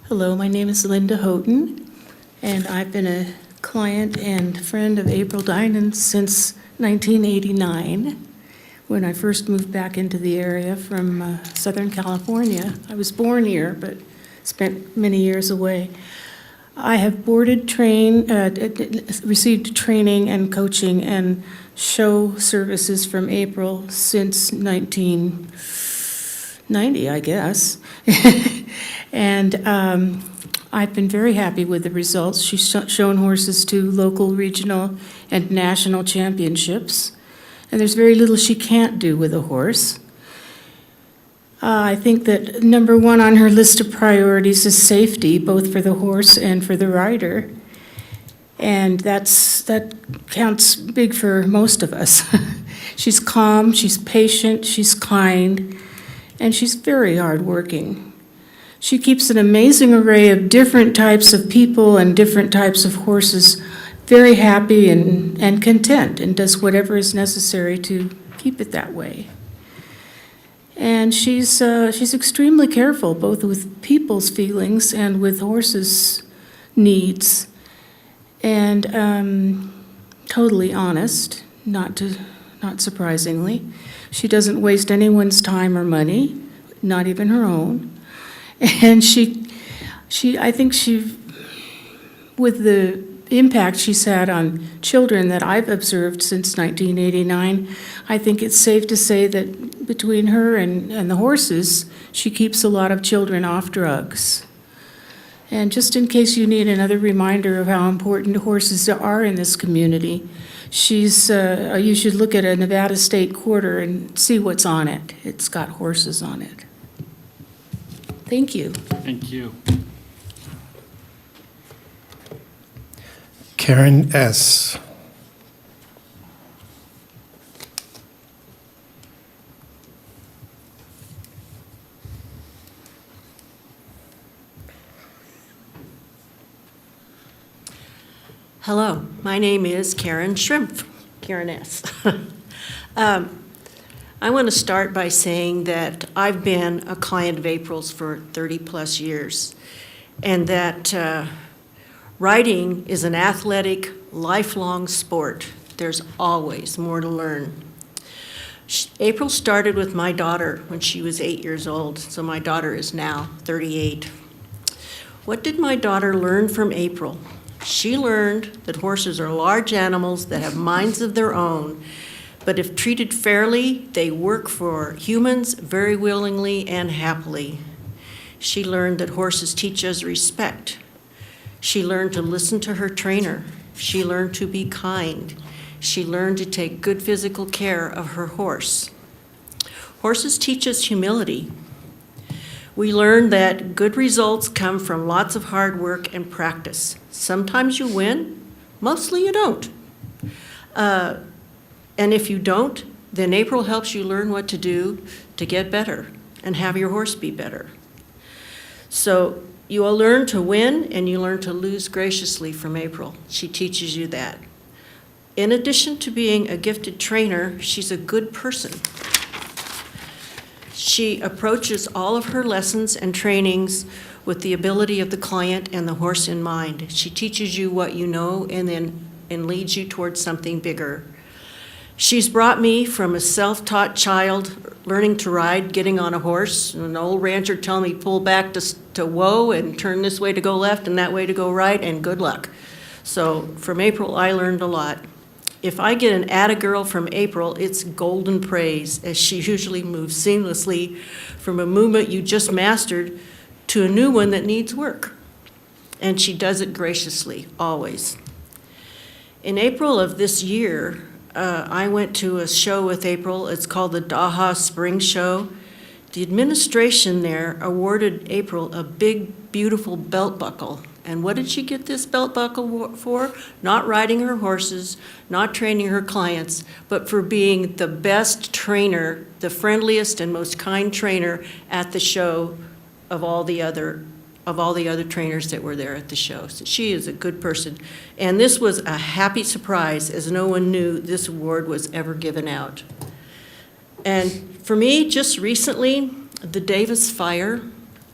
Hello, my name is Linda Houghton, and I've been a client and friend of April Dinan since 1989, when I first moved back into the area from Southern California. I was born here, but spent many years away. I have received training and coaching and show services from April since 1990, I guess. And I've been very happy with the results. She's shown horses to local, regional, and national championships. And there's very little she can't do with a horse. I think that number one on her list of priorities is safety, both for the horse and for the rider. And that counts big for most of us. She's calm, she's patient, she's kind, and she's very hardworking. She keeps an amazing array of different types of people and different types of horses very happy and content, and does whatever is necessary to keep it that way. And she's extremely careful, both with people's feelings and with horses' needs, and totally honest, not surprisingly. She doesn't waste anyone's time or money, not even her own. And I think with the impact she's had on children that I've observed since 1989, I think it's safe to say that between her and the horses, she keeps a lot of children off drugs. And just in case you need another reminder of how important horses are in this community, you should look at a Nevada State Quarter and see what's on it. It's got horses on it. Thank you. Thank you. Karen S. Hello, my name is Karen Shrimp, Karen S. I want to start by saying that I've been a client of April's for 30-plus years, and that writing is an athletic, lifelong sport. There's always more to learn. April started with my daughter when she was 8 years old, so my daughter is now 38. What did my daughter learn from April? She learned that horses are large animals that have minds of their own, but if treated fairly, they work for humans very willingly and happily. She learned that horses teach us respect. She learned to listen to her trainer. She learned to be kind. She learned to take good physical care of her horse. Horses teach us humility. We learned that good results come from lots of hard work and practice. Sometimes you win, mostly you don't. And if you don't, then April helps you learn what to do to get better and have your horse be better. So you will learn to win and you learn to lose graciously from April. She teaches you that. In addition to being a gifted trainer, she's a good person. She approaches all of her lessons and trainings with the ability of the client and the horse in mind. She teaches you what you know and leads you towards something bigger. She's brought me from a self-taught child learning to ride, getting on a horse, and an old rancher telling me pull back to whoa and turn this way to go left and that way to go right, and good luck. So from April, I learned a lot. If I get an atta girl from April, it's golden praise, as she usually moves seamlessly from a movement you just mastered to a new one that needs work. And she does it graciously, always. In April of this year, I went to a show with April. It's called the Daha Spring Show. The administration there awarded April a big, beautiful belt buckle. And what did she get this belt buckle for? Not riding her horses, not training her clients, but for being the best trainer, the friendliest and most kind trainer at the show of all the other trainers that were there at the show. So she is a good person. And this was a happy surprise, as no one knew this award was ever given out. And for me, just recently, the Davis fire,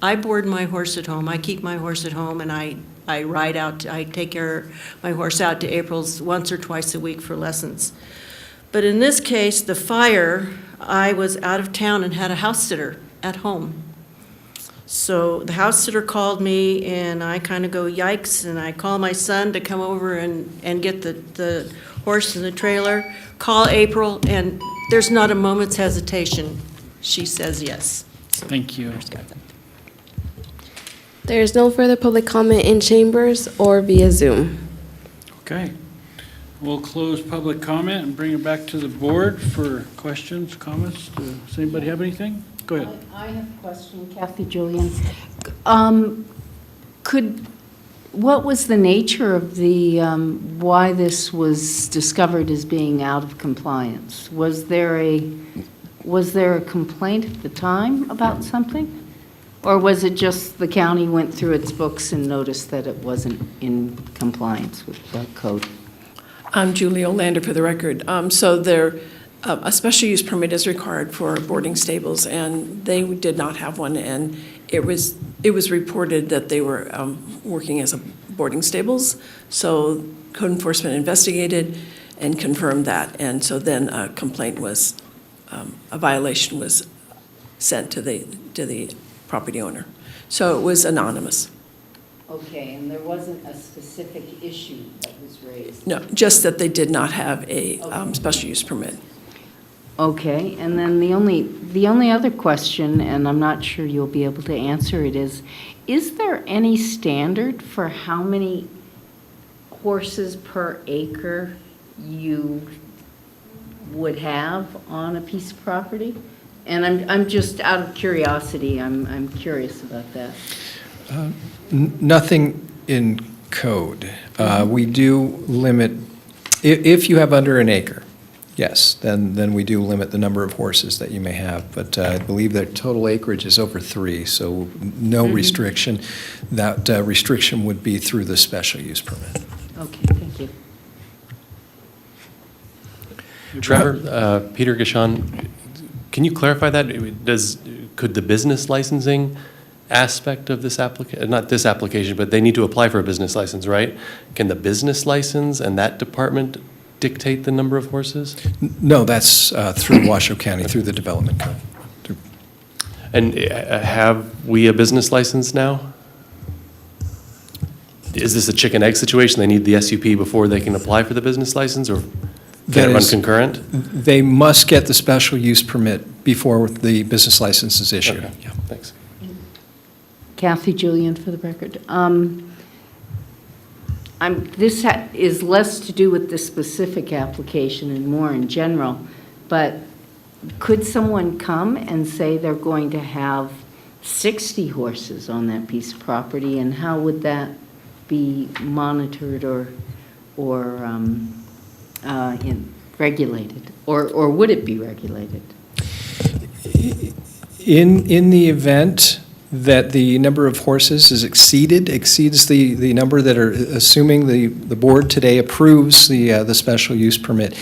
I board my horse at home. I keep my horse at home, and I ride out. I take my horse out to April's once or twice a week for lessons. But in this case, the fire, I was out of town and had a house sitter at home. So the house sitter called me, and I kind of go, yikes, and I call my son to come over and get the horse in the trailer, call April, and there's not a moment's hesitation. She says yes. Thank you. There is no further public comment in chambers or via Zoom. Okay. We'll close public comment and bring it back to the board for questions, comments. Does anybody have anything? Go ahead. I have a question, Kathy Julian. What was the nature of the, why this was discovered as being out of compliance? Was there a complaint at the time about something? Or was it just the county went through its books and noticed that it wasn't in compliance with the code? I'm Julie Olander for the record. So a special use permit is required for boarding stables, and they did not have one, and it was reported that they were working as boarding stables. So code enforcement investigated and confirmed that, and so then a complaint was, a violation was sent to the property owner. So it was anonymous. Okay, and there wasn't a specific issue that was raised? No, just that they did not have a special use permit. Okay, and then the only other question, and I'm not sure you'll be able to answer it, is there any standard for how many horses per acre you would have on a piece of property? And I'm just out of curiosity, I'm curious about that. Nothing in code. We do limit, if you have under an acre, yes, then we do limit the number of horses that you may have. But I believe that total acreage is over 3, so no restriction. That restriction would be through the special use permit. Okay, thank you. Trevor, Peter Gashon, can you clarify that? Could the business licensing aspect of this application, not this application, but they need to apply for a business license, right? Can the business license and that department dictate the number of horses? No, that's through Washoe County, through the development code. And have we a business license now? Is this a chicken egg situation? They need the SUP before they can apply for the business license, or can it run concurrent? They must get the special use permit before the business license is issued. Okay. Yeah, thanks. Kathy Julian for the record. This is less to do with this specific application and more in general, but could someone come and say they're going to have 60 horses on that piece of property, and how would that be monitored or regulated, or would it be regulated? In the event that the number of horses exceeds the number that are, assuming the board today approves the special use permit,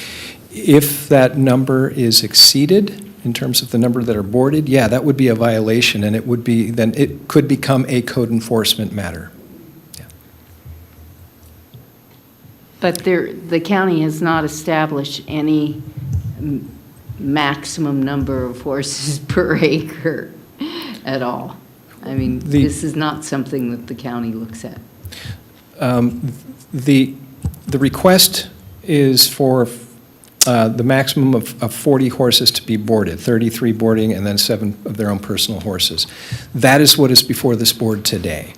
if that number is exceeded in terms of the number that are boarded, yeah, that would be a violation, and then it could become a code enforcement matter. But the county has not established any maximum number of horses per acre at all. I mean, this is not something that the county looks at. The request is for the maximum of 40 horses to be boarded, 33 boarding, and then 7 of their own personal horses. That is what is before this board today.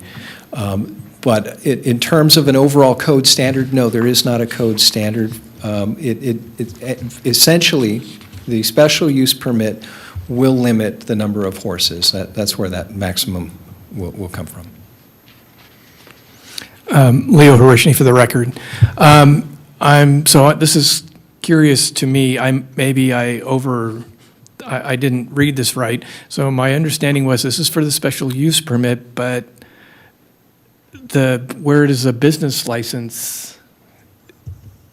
But in terms of an overall code standard, no, there is not a code standard. Essentially, the special use permit will limit the number of horses. That's where that maximum will come from. Leo Harishny for the record. So this is curious to me. I didn't read this right. So my understanding was this is for the special use permit, but where does a business license?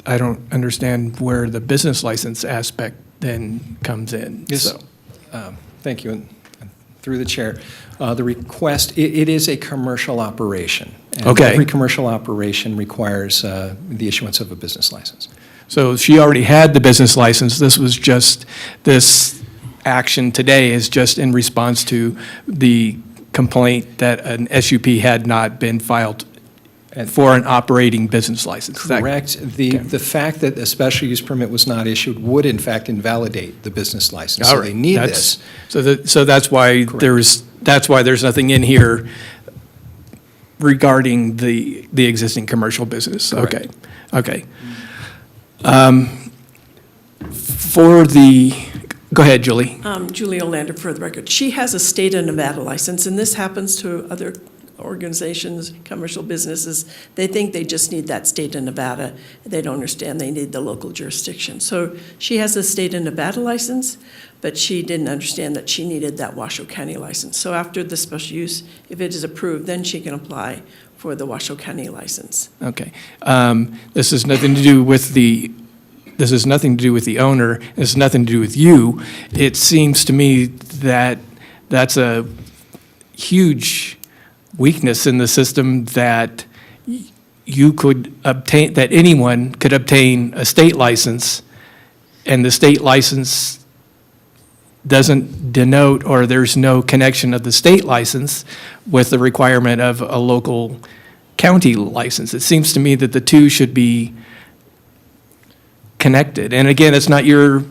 I don't understand where the business license aspect then comes in. Yes. So. Thank you. And through the chair, the request, it is a commercial operation. And okay. Every commercial operation requires the issuance of a business license. So she already had the business license. This action today is just in response to the complaint that an SUP had not been filed for an operating business license. Correct. The fact that a special use permit was not issued would in fact invalidate the business license. So they need this. So that's why there's nothing in here regarding the existing commercial business. Correct. Okay. Go ahead, Julie. Julie Olander for the record. She has a state of Nevada license, and this happens to other organizations, commercial businesses. They think they just need that state of Nevada. They don't understand they need the local jurisdiction. So she has a state of Nevada license, but she didn't understand that she needed that Washoe County license. So after the special use, if it is approved, then she can apply for the Washoe County license. Okay. This has nothing to do with the owner. This has nothing to do with you. It seems to me that that's a huge weakness in the system that anyone could obtain a state license, and the state license doesn't denote, or there's no connection of the state license with the requirement of a local county license. It seems to me that the two should be connected. And again, it's not her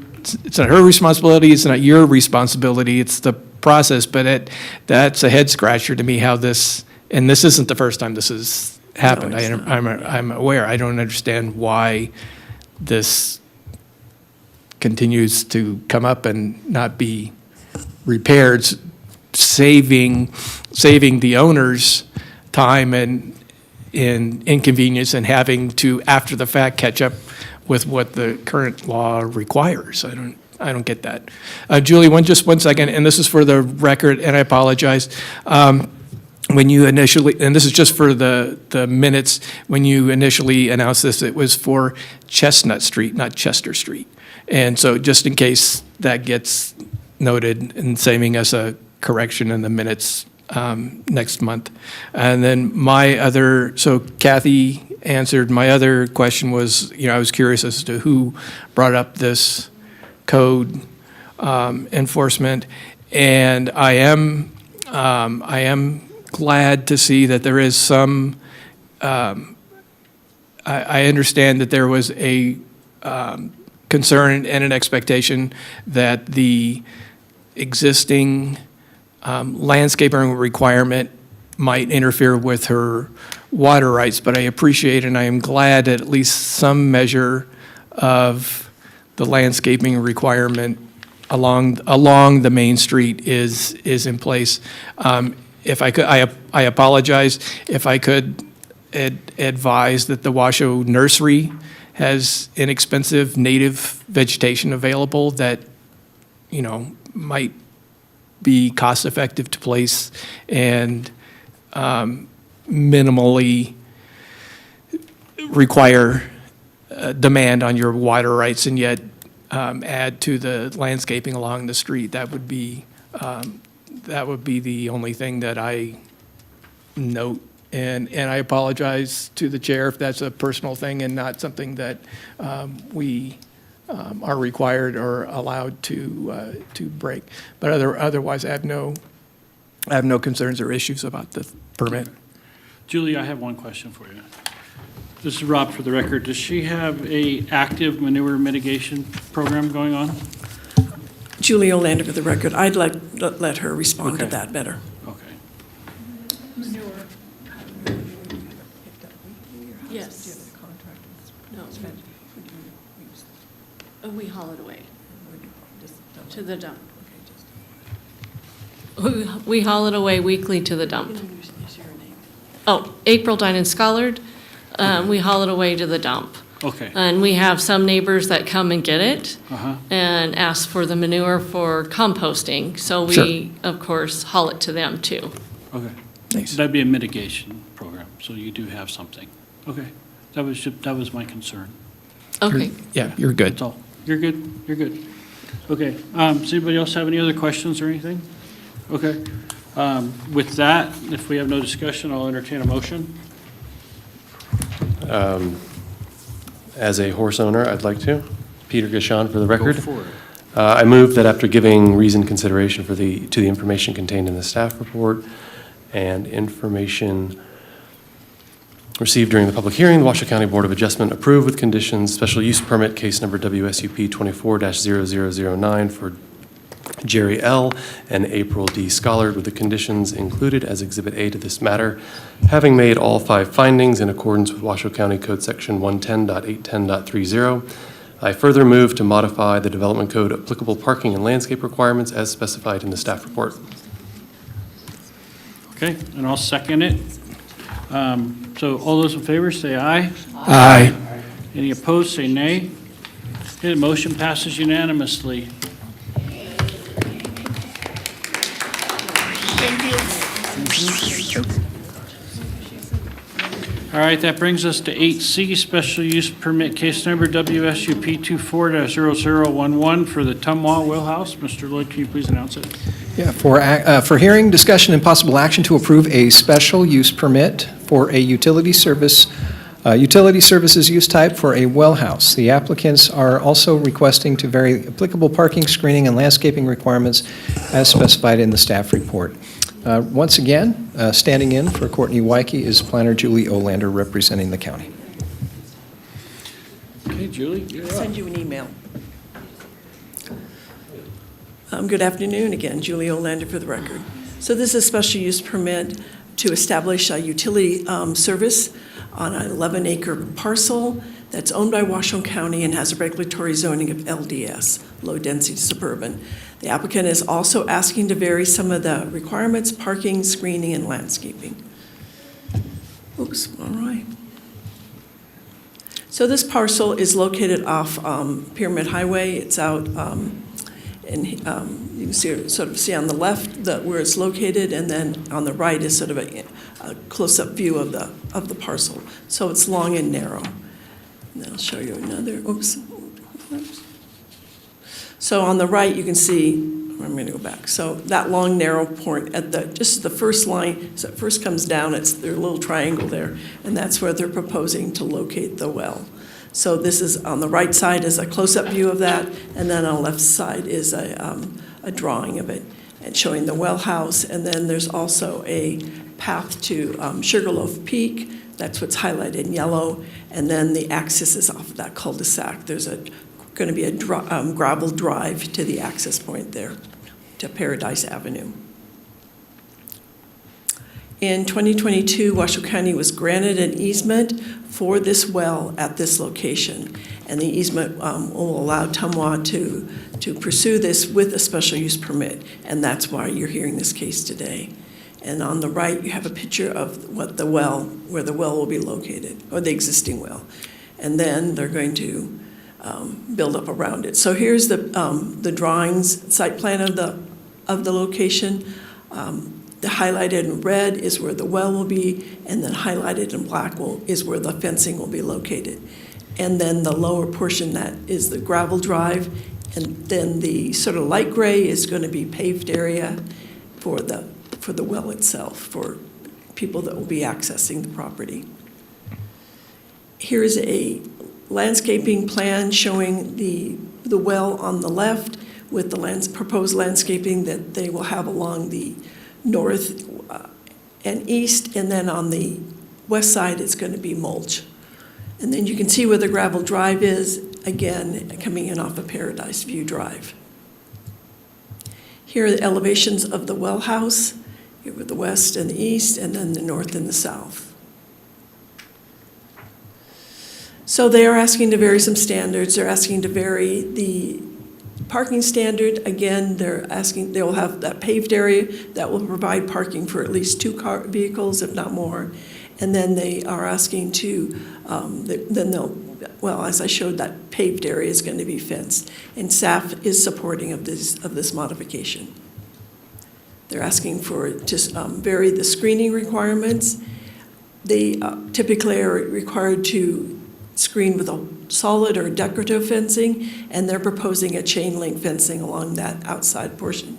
responsibility, it's not your responsibility, it's the process, but that's a head scratcher to me how this, and this isn't the first time this has happened. No, it's I'm aware. I don't understand why this continues to come up and not be repaired, saving the owners time and inconvenience in having to, after the fact, catch up with what the current law requires. I don't get that. Julie, just 1 second, and this is for the record, and I apologize. When you initially, and this is just for the minutes, when you initially announced this, it was for Chestnut Street, not Chester Street. And so just in case that gets noted and saving us a correction in the minutes next month. And then so Kathy answered my other question was, I was curious as to who brought up this code enforcement. And I am glad to see that there is some, I understand that there was a concern and an expectation that the existing landscaping requirement might interfere with her water rights, but I appreciate and I am glad that at least some measure of the landscaping requirement along the main street is in place. If I could, I apologize, if I could advise that the Washoe Nursery has inexpensive native vegetation available that, might be cost-effective to place and minimally require demand on your water rights and yet add to the landscaping along the street. That would be the only thing that I note. And I apologize to the chair if that's a personal thing and not something that we are required or allowed to break. But otherwise, I have no concerns or issues about the permit. Julie, I have one question for you. This is Rob for the record. Does she have a active manure mitigation program going on? Julie Olander for the record. I'd let her respond to Okay. that better. Okay. Yes. No. We haul it away to the dump. We haul it away weekly to the dump. Oh, April Dinan Schollard. We haul it away to the dump. Okay. And we have some neighbors that come and get it Uh-huh. and ask for the manure for composting. So we, Sure. of course, haul it to them too. Okay. Nice. That'd be a mitigation program, so you do have something. Okay. That was my concern. Okay. Yeah, you're good. That's all. You're good? You're good. Okay. Does anybody else have any other questions or anything? Okay. With that, if we have no discussion, I'll entertain a motion. As a horse owner, I'd like to. Peter Gashon for the record. Go for it. I move that after giving reasoned consideration to the information contained in the staff report and information received during the public hearing, the Washoe County Board of Adjustment approve with conditions special use permit case number WSUP 24-0009 for Jerry L. and April D. Schollard with the conditions included as Exhibit A to this matter, having made all 5 findings in accordance with Washoe County Code Section 110.810.30. I further move to modify the Development Code applicable parking and landscape requirements as specified in the staff report. Okay, and I'll second it. So all those in favor, say aye. Aye. Any opposed, say nay. Okay, the motion passes unanimously. All right, that brings us to 8C, special use permit case number WSUP 24-0011 for the Tumwa Wheel House. Mr. Lloyd, can you please announce it? Yeah, for hearing, discussion, and possible action to approve a special use permit for a utility services use type for a well house. The applicants are also requesting to vary applicable parking, screening, and landscaping requirements as specified in the staff report. Once again, standing in for Courtney Wyke is planner Julie Olander representing the county. Okay, Julie, you're I'll up. send you an email. Good afternoon again, Julie Olander for the record. So this is a special use permit to establish a utility service on an 11-acre parcel that's owned by Washoe County and has a regulatory zoning of LDS, low-density suburban. The applicant is also asking to vary some of the requirements, parking, screening, and landscaping. Oops, all right. So this parcel is located off Pyramid Highway. It's out, and you can see on the left where it's located, and then on the right is sort of a close-up view of the parcel. So it's long and narrow. And I'll show you another. Oops. So on the right, you can see. I'm going to go back. So that long, narrow point at just the first line, so it first comes down, it's their little triangle there, and that's where they're proposing to locate the well. So this is on the right side is a close-up view of that, and then on the left side is a drawing of it, and showing the well house, and then there's also a path to Sugarloaf Peak. That's what's highlighted in yellow, and then the access is off of that cul-de-sac. There's going to be a gravel drive to the access point there, to Paradise Avenue. In 2022, Washoe County was granted an easement for this well at this location, and the easement will allow Tumwa to pursue this with a special use permit, and that's why you're hearing this case today. And on the right, you have a picture of where the well will be located, or the existing well, and then they're going to build up around it. So here's the drawings, site plan of the location. The highlighted in red is where the well will be, and then highlighted in black is where the fencing will be located. And then the lower portion, that is the gravel drive, and then the sort of light gray is going to be paved area for the well itself, for people that will be accessing the property. Here's a landscaping plan showing the well on the left with the proposed landscaping that they will have along the north and east, and then on the west side it's going to be mulch. And then you can see where the gravel drive is, again, coming in off of Paradise View Drive. Here are the elevations of the well house, here with the west and the east, and then the north and the south. So they are asking to vary some standards. They're asking to vary the parking standard. Again, they're asking, they will have that paved area that will provide parking for at least 2 vehicles, if not more. And then they are asking to, as I showed, that paved area is going to be fenced. And staff is supporting of this modification. They're asking for just vary the screening requirements. They typically are required to screen with a solid or decorative fencing, and they're proposing a chain link fencing along that outside portion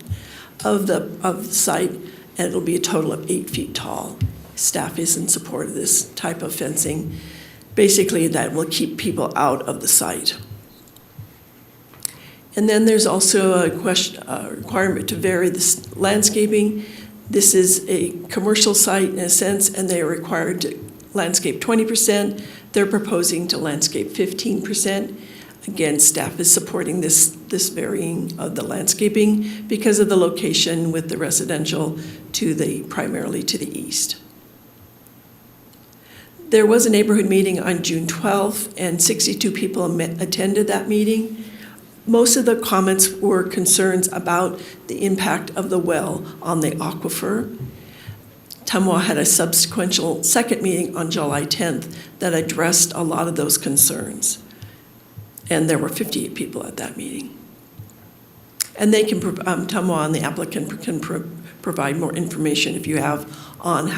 of the site, and it'll be a total of 8 feet tall. Staff is in support of this type of fencing. Basically, that will keep people out of the site. And then there's also a requirement to vary this landscaping. This is a commercial site in a sense, and they are required to landscape 20%. They're proposing to landscape 15%. Again, staff is supporting this varying of the landscaping because of the location with the residential primarily to the east. There was a neighborhood meeting on June 12th, and 62 people attended that meeting. Most of the comments were concerns about the impact of the well on the aquifer. Tumwa had a subsequent second meeting on July 10th that addressed a lot of those concerns. And there were 58 people at that meeting. And they can, Tumwa and the applicant can provide more information if you have on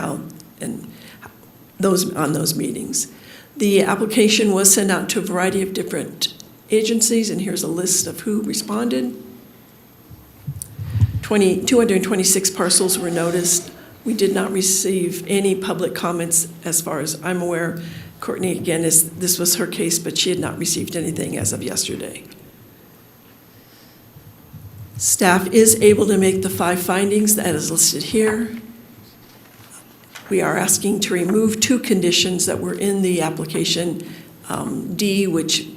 those meetings. The application was sent out to a variety of different agencies, and here's a list of who responded. 226 parcels were noticed. We did not receive any public comments as far as I'm aware. Courtney, again, this was her case, but she had not received anything as of yesterday. Staff is able to make the 5 findings that is listed here. We are asking to remove 2 conditions that were in the application, D, which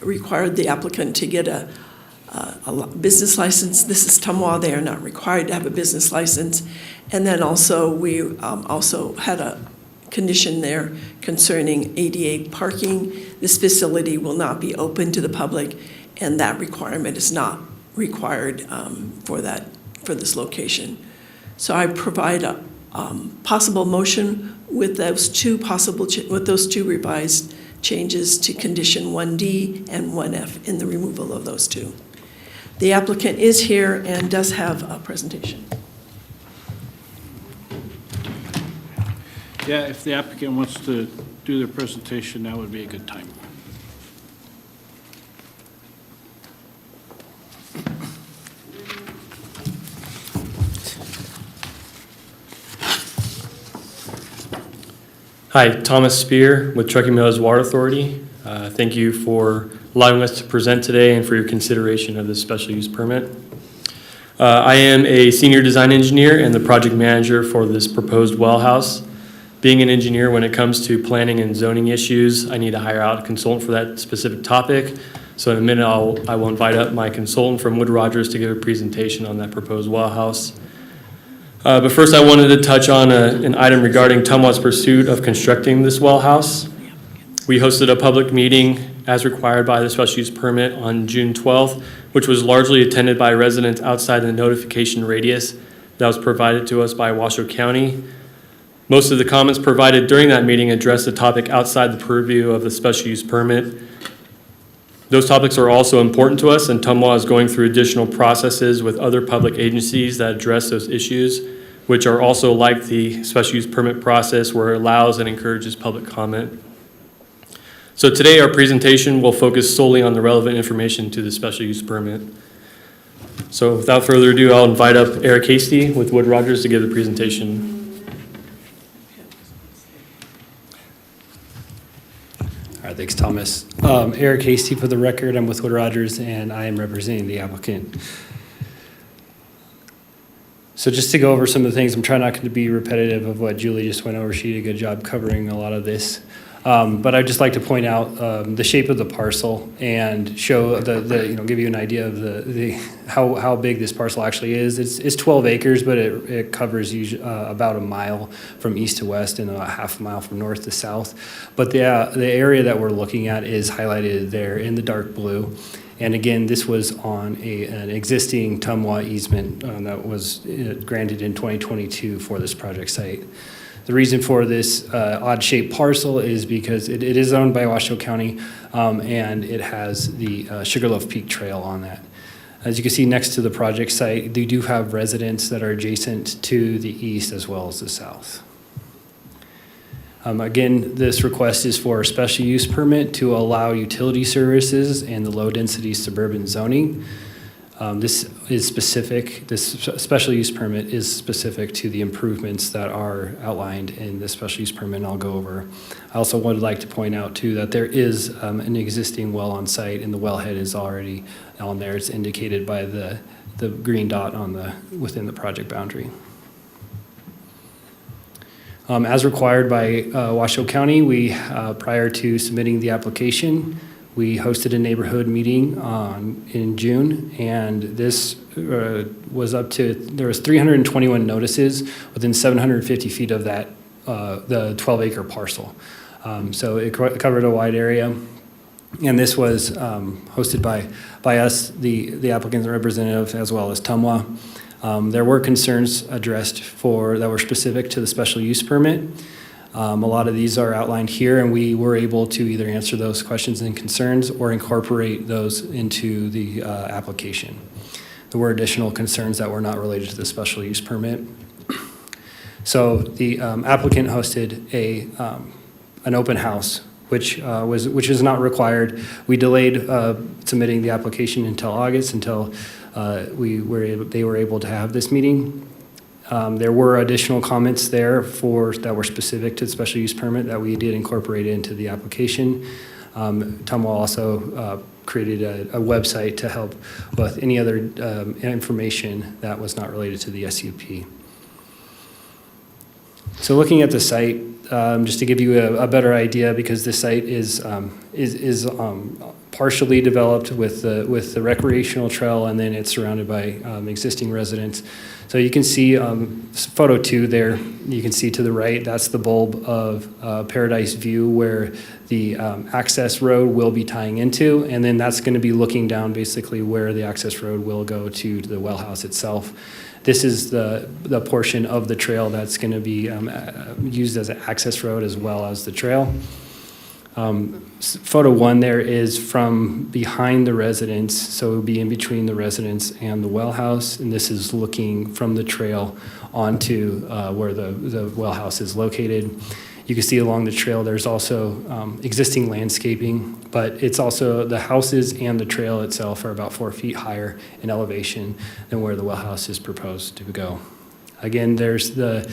required the applicant to get a business license. This is Tumwa. They are not required to have a business license. And then also, we also had a condition there concerning ADA parking. This facility will not be open to the public, and that requirement is not required for this location. So I provide possible motion with those two revised changes to condition 1D and 1F in the removal of those two. The applicant is here and does have a presentation. Yeah, if the applicant wants to do their presentation, that would be a good time. Hi, Thomas Spear with Truckee Meadows Water Authority. Thank you for allowing us to present today and for your consideration of this special use permit. I am a senior design engineer and the project manager for this proposed well house. Being an engineer, when it comes to planning and zoning issues, I need to hire out a consultant for that specific topic. So in a minute, I will invite up my consultant from Wood Rogers to give a presentation on that proposed well house. But first, I wanted to touch on an item regarding Tumwa's pursuit of constructing this well house. We hosted a public meeting as required by the special use permit on June 12th, which was largely attended by residents outside the notification radius that was provided to us by Washoe County. Most of the comments provided during that meeting addressed the topic outside the purview of the special use permit. Those topics are also important to us, and Tumwa is going through additional processes with other public agencies that address those issues, which are also like the special use permit process where it allows and encourages public comment. So today our presentation will focus solely on the relevant information to the special use permit. So without further ado, I'll invite up Eric Hasty with Wood Rogers to give the presentation. All right, thanks, Thomas. Eric Hasty for the record. I'm with Wood Rogers, and I am representing the applicant. So just to go over some of the things, I'm trying not to be repetitive of what Julie just went over. She did a good job covering a lot of this. But I'd just like to point out the shape of the parcel and show give you an idea of how big this parcel actually is. It's 12 acres, but it covers about a mile from east to west and about half a mile from north to south. But the area that we're looking at is highlighted there in the dark blue. And again, this was on an existing Tumwa easement that was granted in 2022 for this project site. The reason for this odd-shaped parcel is because it is owned by Washoe County, and it has the Sugarloaf Peak Trail on that. As you can see next to the project site, they do have residents that are adjacent to the east as well as the south. Again, this request is for a special use permit to allow utility services and the low-density suburban zoning. This special use permit is specific to the improvements that are outlined in the special use permit, and I'll go over. I also would like to point out too that there is an existing well on site, and the wellhead is already on there. It's indicated by the green dot within the project boundary. As required by Washoe County, we prior to submitting the application, we hosted a neighborhood meeting in June, and this was there was 321 notices within 750 feet of that, the 12-acre parcel. So it covered a wide area, and this was hosted by us, the applicant's representative, as well as Tumwa. There were concerns addressed that were specific to the special use permit. A lot of these are outlined here, and we were able to either answer those questions and concerns or incorporate those into the application. There were additional concerns that were not related to the special use permit. So the applicant hosted an open house, which is not required. We delayed submitting the application until August, until they were able to have this meeting. There were additional comments there that were specific to the special use permit that we did incorporate into the application. Tumwa also created a website to help with any other information that was not related to the SUP. So looking at the site, just to give you a better idea, because this site is partially developed with the recreational trail, and then it's surrounded by existing residents. So you can see photo 2 there. You can see to the right, that's the bulb of Paradise View where the access road will be tying into, and then that's going to be looking down basically where the access road will go to the well house itself. This is the portion of the trail that's going to be used as an access road as well as the trail. Photo 1 there is from behind the residence, so it would be in between the residence and the well house, and this is looking from the trail onto where the well house is located. You can see along the trail there's also existing landscaping, but it's also the houses and the trail itself are about 4 feet higher in elevation than where the well house is proposed to go. Again, there's the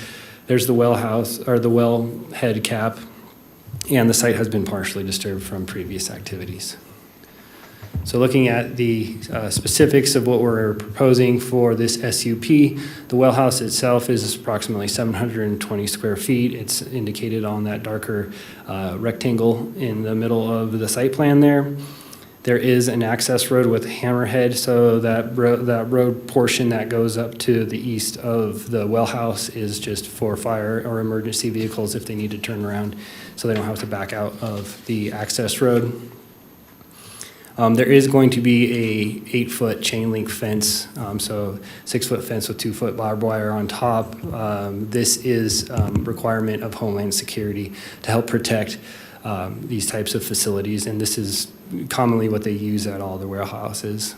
well house, or the well head cap, and the site has been partially disturbed from previous activities. So looking at the specifics of what we're proposing for this SUP, the well house itself is approximately 720 square feet. It's indicated on that darker rectangle in the middle of the site plan there. There is an access road with a hammerhead, so that road portion that goes up to the east of the well house is just for fire or emergency vehicles if they need to turn around, so they don't have to back out of the access road. There is going to be a 8-foot chain link fence, so 6-foot fence with 2-foot barbed wire on top. This is requirement of Homeland Security to help protect these types of facilities, and this is commonly what they use at all the warehouses.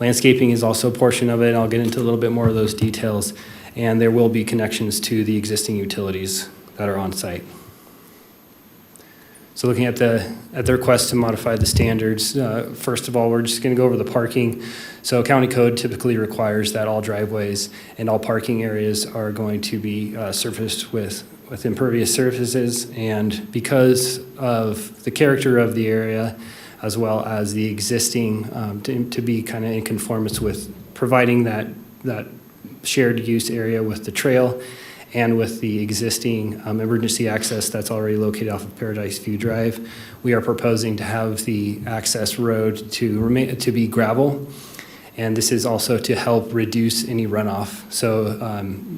Landscaping is also a portion of it. I'll get into a little bit more of those details, and there will be connections to the existing utilities that are on site. So looking at the request to modify the standards, first of all, we're just going to go over the parking. So county code typically requires that all driveways and all parking areas are going to be surfaced with impervious surfaces, and because of the character of the area as well as the existing, to be kind of in conformance with providing that shared use area with the trail and with the existing emergency access that's already located off of Paradise View Drive, we are proposing to have the access road to be gravel. And this is also to help reduce any runoff. So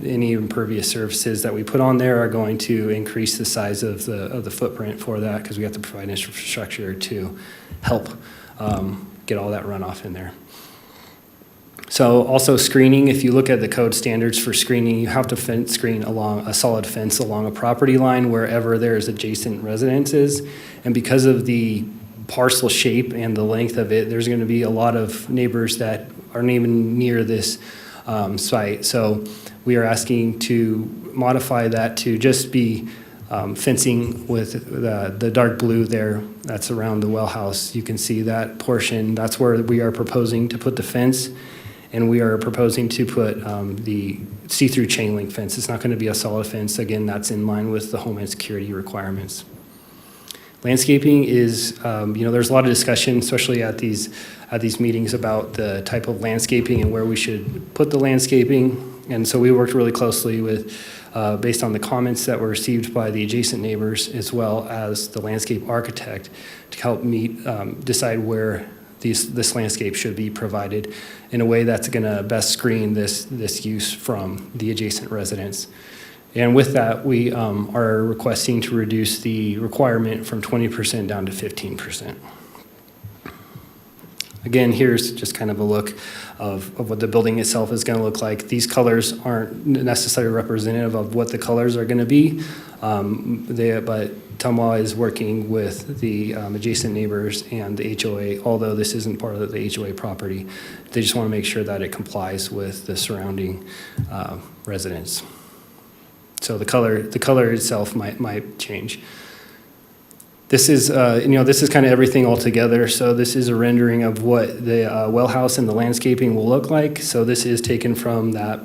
any impervious surfaces that we put on there are going to increase the size of the footprint for that, because we have to provide infrastructure to help get all that runoff in there. So also screening, if you look at the code standards for screening, you have to screen along a solid fence along a property line wherever there's adjacent residences. And because of the parcel shape and the length of it, there's going to be a lot of neighbors that are even near this site. So we are asking to modify that to just be fencing with the dark blue there that's around the well house. You can see that portion. That's where we are proposing to put the fence, and we are proposing to put the see-through chain link fence. It's not going to be a solid fence. Again, that's in line with the Homeland Security requirements. Landscaping is, there's a lot of discussion, especially at these meetings, about the type of landscaping and where we should put the landscaping. And so we worked really closely with, based on the comments that were received by the adjacent neighbors, as well as the landscape architect, to help decide where this landscape should be provided in a way that's going to best screen this use from the adjacent residents. And with that, we are requesting to reduce the requirement from 20% down to 15%. Again, here's just kind of a look of what the building itself is going to look like. These colors aren't necessarily representative of what the colors are going to be, but Tumwa is working with the adjacent neighbors and the HOA, although this isn't part of the HOA property. They just want to make sure that it complies with the surrounding residents. So the color itself might change. This is, this is kind of everything all together. So this is a rendering of what the well house and the landscaping will look like. So this is taken from that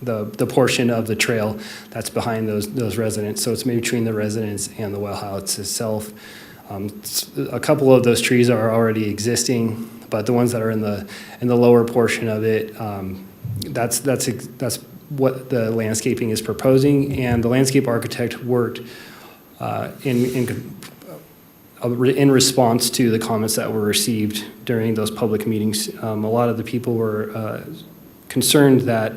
the portion of the trail that's behind those residents. So it's between the residents and the well house itself. A couple of those trees are already existing, but the ones that are in the lower portion of it, that's what the landscaping is proposing, and the landscape architect worked in response to the comments that were received during those public meetings. A lot of the people were concerned that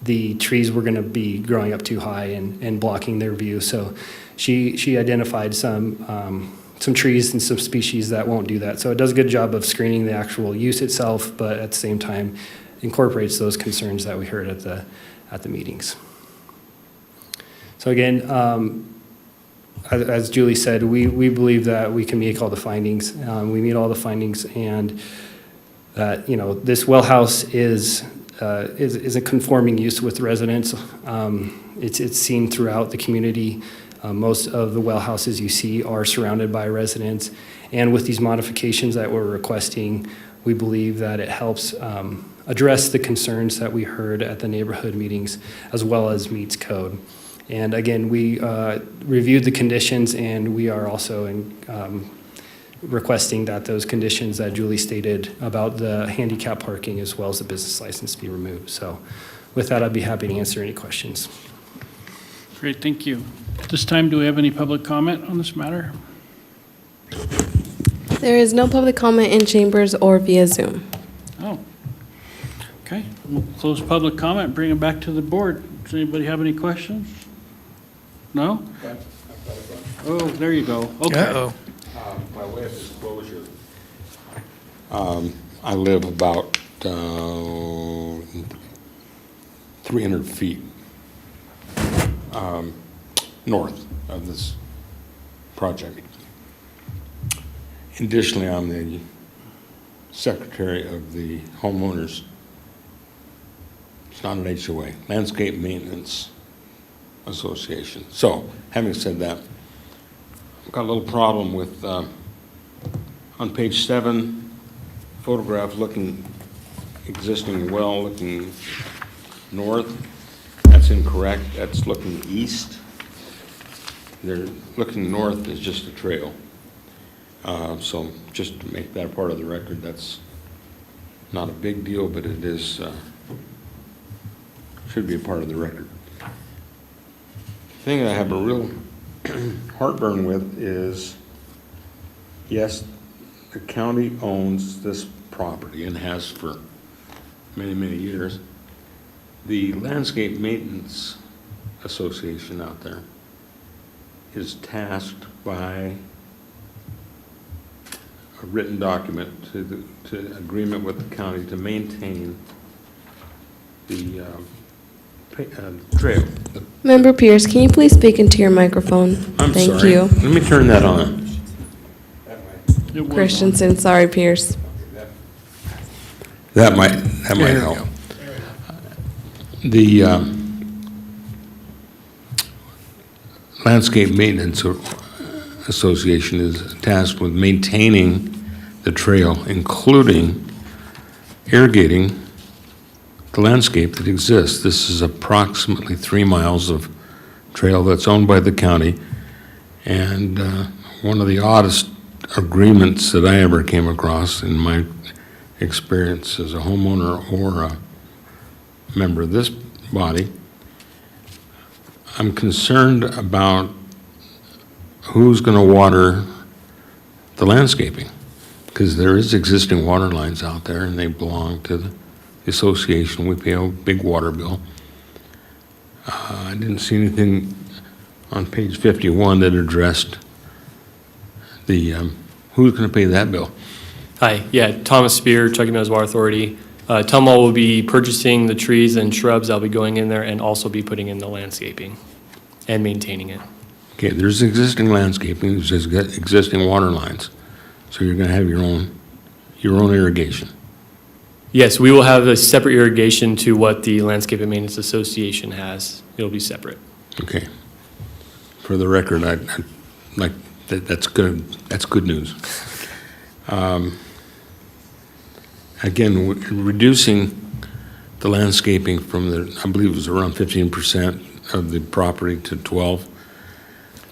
the trees were going to be growing up too high and blocking their view. So she identified some trees and some species that won't do that. So it does a good job of screening the actual use itself, but at the same time incorporates those concerns that we heard at the meetings. So again, as Julie said, we believe that we can make all the findings. We meet all the findings, and that this well house is a conforming use with residents. It's seen throughout the community. Most of the well houses you see are surrounded by residents, and with these modifications that we're requesting, we believe that it helps address the concerns that we heard at the neighborhood meetings, as well as meets code. And again, we reviewed the conditions, and we are also requesting that those conditions that Julie stated about the handicap parking as well as the business license be removed. So with that, I'd be happy to answer any questions. Great, thank you. At this time, do we have any public comment on this matter? There is no public comment in chambers or via Zoom. Oh, okay. We'll close public comment, bring it back to the board. Does anybody have any questions? No? Oh, there you go. Okay. Uh-oh. By way of disclosure, I live about 300 feet north of this project. Additionally, I'm the secretary of the homeowners, it's not an HOA, Landscape Maintenance Association. So, having said that, I've got a little problem with, on page 7, photograph looking, existing well looking north. That's incorrect. That's looking east. They're looking north is just a trail. So just to make that part of the record, that's not a big deal, but it is, should be a part of the record. The thing that I have a real heartburn with is, yes, the county owns this property and has for many, many years. The Landscape Maintenance Association out there is tasked by a written document to agreement with the county to maintain the trail. Member Pierce, can you please speak into your microphone? I'm Thank sorry. you. Let me turn that on. Christensen, sorry, Pierce. That might help. The Landscape Maintenance Association is tasked with maintaining the trail, including irrigating the landscape that exists. This is approximately 3 miles of trail that's owned by the county, and one of the oddest agreements that I ever came across in my experience as a homeowner or a member of this body. I'm concerned about who's going to water the landscaping, because there is existing water lines out there and they belong to the association. We pay a big water bill. I didn't see anything on page 51 that addressed the who's going to pay that bill. Hi, yeah, Thomas Spear, Truckee Meadows Water Authority. Tumwall will be purchasing the trees and shrubs that'll be going in there and also be putting in the landscaping and maintaining it. Okay, there's existing landscaping, there's existing water lines, so you're going to have your own irrigation. Yes, we will have a separate irrigation to what the Landscape and Maintenance Association has. It'll be separate. Okay. For the record, I like that's good. That's good news. Again, reducing the landscaping from I believe it was around 15% of the property to 12.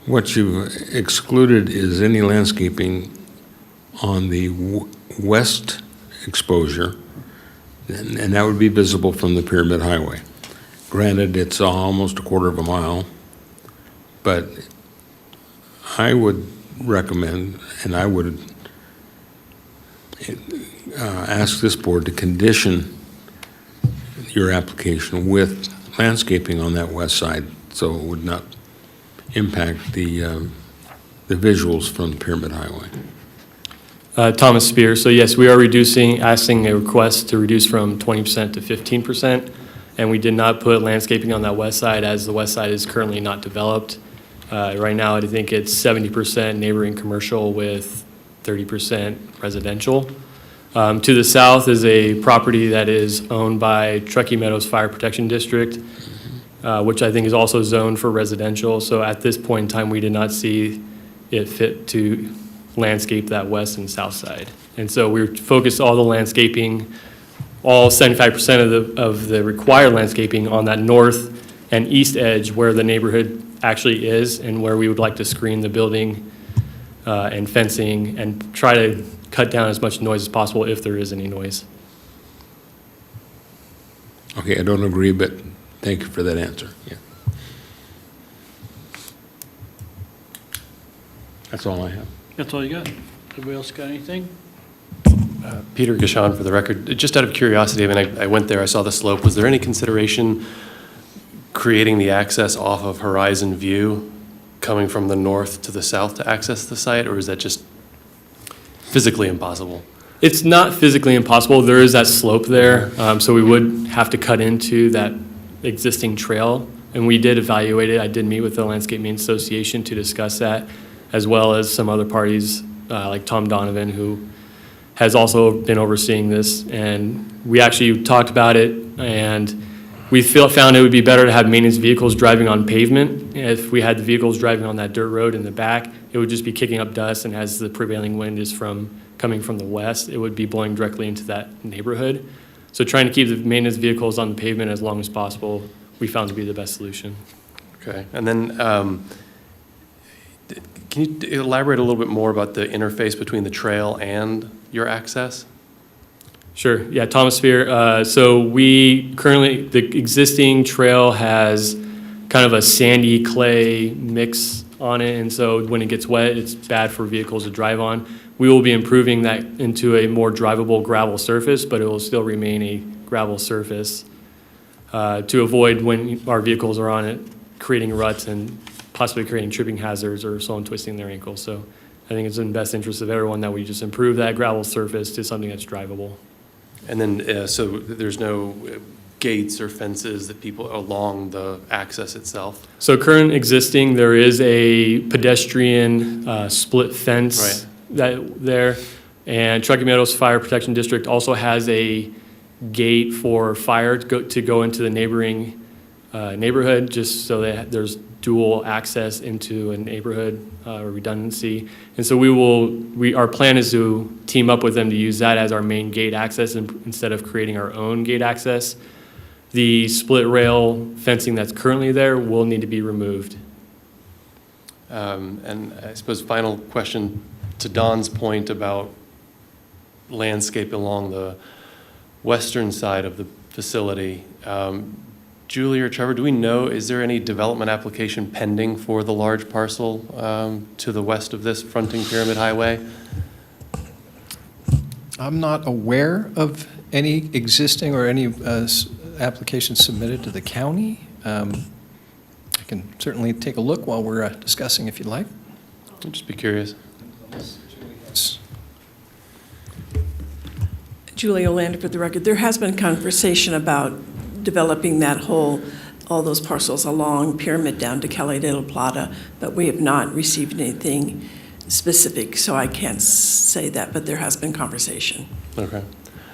What you excluded is any landscaping on the west exposure, and that would be visible from the Pyramid Highway. Granted, it's almost a quarter of a mile, but I would recommend, and I would ask this board to condition your application with landscaping on that west side, so it would not impact the visuals from the Pyramid Highway. Thomas Spear. So yes, we are asking a request to reduce from 20% to 15%, and we did not put landscaping on that west side as the west side is currently not developed. Right now, I think it's 70% neighboring commercial with 30% residential. To the south is a property that is owned by Truckee Meadows Fire Protection District, which I think is also zoned for residential. So at this point in time, we did not see it fit to landscape that west and south side. And so we're focused all the landscaping, all 75% of the required landscaping on that north and east edge where the neighborhood actually is and where we would like to screen the building and fencing and try to cut down as much noise as possible if there is any noise. Okay, I don't agree, but thank you for that answer. Yeah. That's all I have. That's all you got? Anybody else got anything? Peter Gashon for the record. Just out of curiosity, I mean, I went there, I saw the slope. Was there any consideration creating the access off of Horizon View, coming from the north to the south to access the site, or is that just physically impossible? It's not physically impossible. There is that slope there, so we would have to cut into that existing trail, and we did evaluate it. I did meet with the Landscape Maintenance Association to discuss that, as well as some other parties like Tom Donovan, who has also been overseeing this. And we actually talked about it, and we found it would be better to have maintenance vehicles driving on pavement. If we had the vehicles driving on that dirt road in the back, it would just be kicking up dust, and as the prevailing wind is coming from the west, it would be blowing directly into that neighborhood. So trying to keep the maintenance vehicles on the pavement as long as possible, we found to be the best solution. Okay, and then can you elaborate a little bit more about the interface between the trail and your access? Sure, yeah, Thomas Spear. So we currently, the existing trail has kind of a sandy clay mix on it, and so when it gets wet, it's bad for vehicles to drive on. We will be improving that into a more drivable gravel surface, but it will still remain a gravel surface to avoid when our vehicles are on it, creating ruts and possibly creating tripping hazards or someone twisting their ankle. So I think it's in the best interest of everyone that we just improve that gravel surface to something that's drivable. And then, so there's no gates or fences that people along the access itself? So current existing, there is a pedestrian split fence there. And Truckee Meadows Fire Protection District also has a gate for fire to go into the neighboring neighborhood, just so that there's dual access into a neighborhood redundancy. And so our plan is to team up with them to use that as our main gate access instead of creating our own gate access. The split rail fencing that's currently there will need to be removed. And I suppose final question to Don's point about landscape along the western side of the facility. Julie or Trevor, do we know, is there any development application pending for the large parcel to the west of this fronting Pyramid Highway? I'm not aware of any existing or any applications submitted to the county. I can certainly take a look while we're discussing if you'd like. I'll just be curious. Julie Olander for the record. There has been conversation about developing that all those parcels along Pyramid down to Calle de la Plata, but we have not received anything specific, so I can't say that, but there has been conversation. Okay.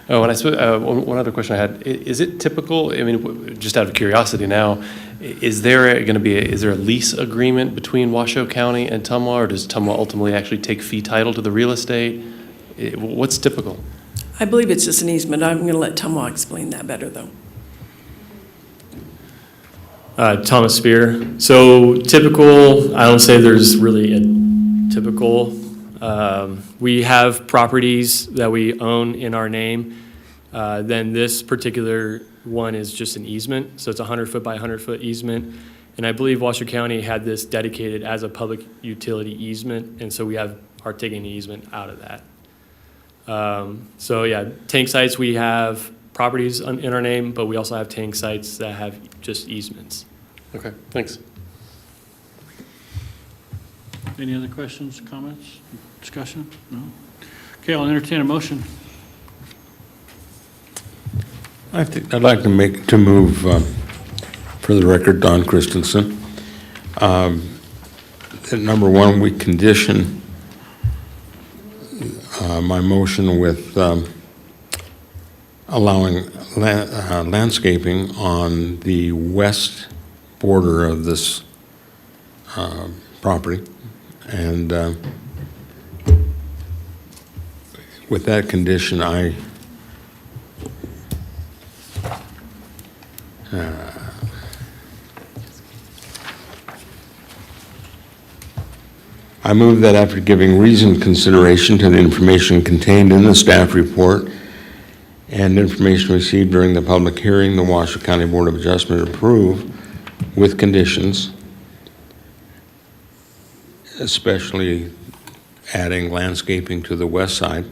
Oh, and I suppose one other question I had, is it typical, I mean, just out of curiosity now, is there a lease agreement between Washoe County and Tumwa, or does Tumwa ultimately actually take fee title to the real estate? What's typical? I believe it's just an easement. I'm going to let Tumwa explain that better, though. Thomas Spear. So typical, I don't say there's really a typical. We have properties that we own in our name. Then this particular one is just an easement, so it's a 100-foot by 100-foot easement. And I believe Washoe County had this dedicated as a public utility easement, and so we are taking the easement out of that. So yeah, tank sites, we have properties in our name, but we also have tank sites that have just easements. Okay, thanks. Any other questions, comments, discussion? No? Okay, I'll entertain a motion. I'd like to move, for the record, Don Christensen. At number one, we condition my motion with allowing landscaping on the west border of this property. And with that condition, I move that after giving reasoned consideration to the information contained in the staff report and information received during the public hearing, the Washoe County Board of Adjustment approve with conditions, especially adding landscaping to the west side,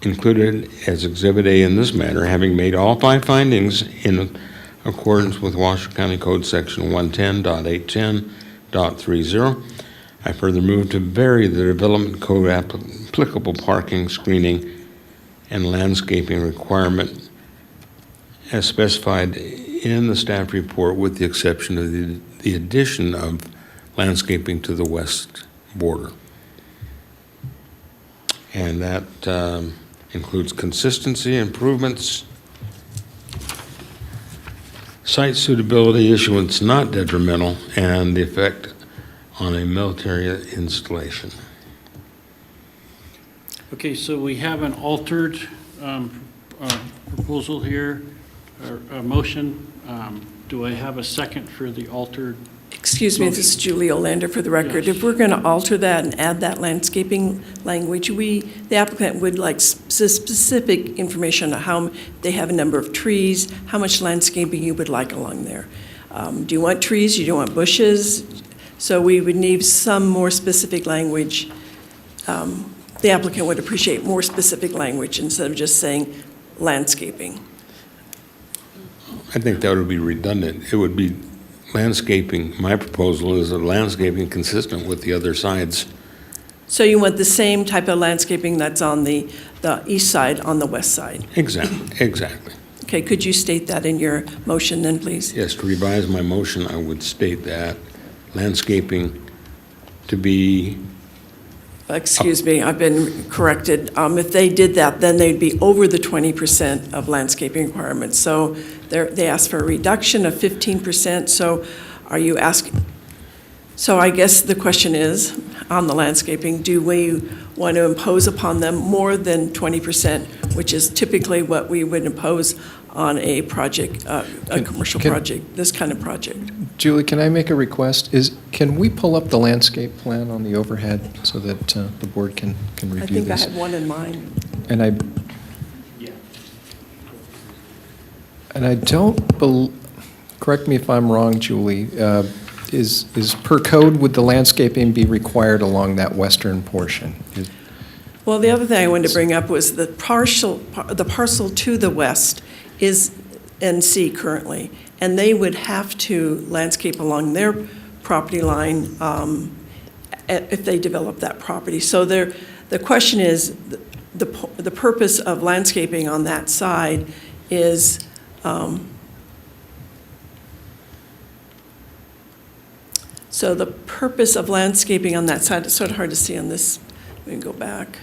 included as Exhibit A in this matter, having made all 5 findings in accordance with Washoe County Code Section 110.810.30. I further move to vary the Development Code applicable parking, screening, and landscaping requirement as specified in the staff report, with the exception of the addition of landscaping to the west border. And that includes consistency, improvements, site suitability, issuance not detrimental, and the effect on a military installation. Okay, so we have an altered proposal here, or a motion. Do I have a second for the altered? Excuse me, this is Julie Olander for the record. Yes. If we're going to alter that and add that landscaping language, the applicant would like specific information on how they have a number of trees, how much landscaping you would like along there. Do you want trees? Do you want bushes? So we would need some more specific language. The applicant would appreciate more specific language instead of just saying landscaping. I think that would be redundant. It would be landscaping. My proposal is a landscaping consistent with the other sides. So you want the same type of landscaping that's on the east side on the west side? Exactly. Okay, could you state that in your motion then, please? Yes, to revise my motion, I would state that landscaping to be... Excuse me, I've been corrected. If they did that, then they'd be over the 20% of landscaping requirements. So they asked for a reduction of 15%. So are you asking? So I guess the question is, on the landscaping, do we want to impose upon them more than 20%, which is typically what we would impose on a project, a commercial project, this kind of project? Julie, can I make a request? Can we pull up the landscape plan on the overhead so that the board can review I think this? I had one in mind. And I don't correct me if I'm wrong, Julie, is per code, would the landscaping be required along that western portion? Well, the other thing I wanted to bring up was the parcel to the west is NC currently, and they would have to landscape along their property line if they develop that property. So the question is, the purpose of landscaping on that side is so the purpose of landscaping on that side, it's sort of hard to see on this. Let me go back.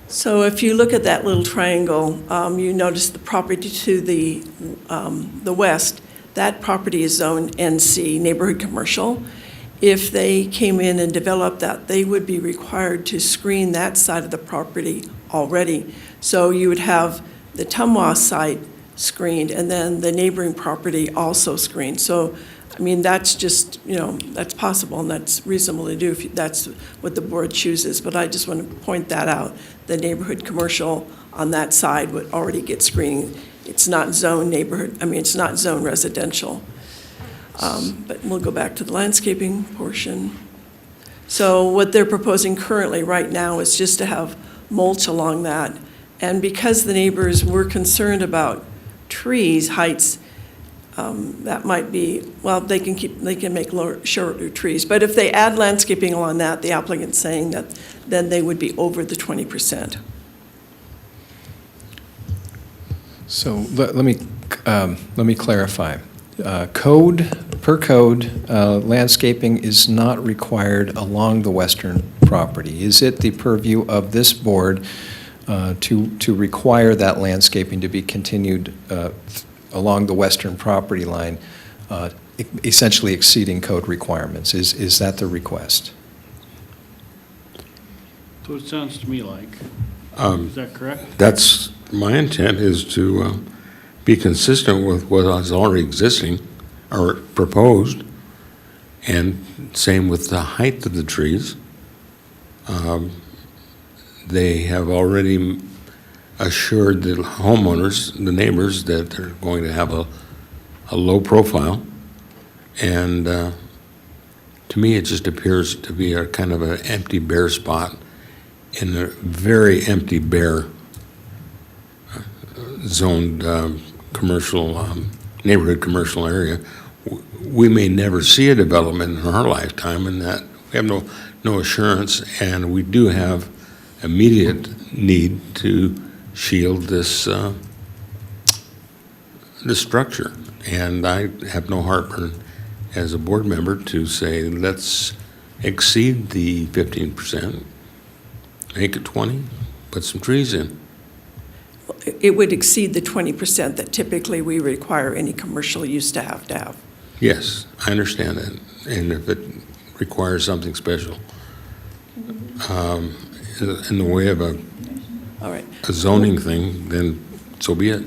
So if you look at that little triangle, you notice the property to the west, that property is zoned NC, neighborhood commercial. If they came in and developed that, they would be required to screen that side of the property already. So you would have the Tumwa site screened and then the neighboring property also screened. So I mean, that's just, that's possible and that's reasonable to do if that's what the board chooses. But I just want to point that out. The neighborhood commercial on that side would already get screening. It's not zone neighborhood, it's not zone residential. But we'll go back to the landscaping portion. So what they're proposing currently right now is just to have mulch along that. And because the neighbors were concerned about trees, heights, that might be, well, they can make shorter trees. But if they add landscaping along that, the applicant's saying that then they would be over the 20%. So let me clarify. Per code, landscaping is not required along the western property. Is it the purview of this board to require that landscaping to be continued along the western property line, essentially exceeding code requirements? Is that the request? So it sounds to me like. Is that correct? That's, my intent is to be consistent with what is already existing or proposed, and same with the height of the trees. They have already assured the homeowners, the neighbors, that they're going to have a low profile. And to me, it just appears to be a kind of an empty, bare spot in a very empty, bare zoned commercial, neighborhood commercial area. We may never see a development in our lifetime, and that we have no assurance, and we do have immediate need to shield this this structure. And I have no heartburn as a board member to say, let's exceed the 15%, make it 20, put some trees in. It would exceed the 20% that typically we require any commercial use to have. Yes, I understand that. And if it requires something special in the way of a zoning thing, then so be it.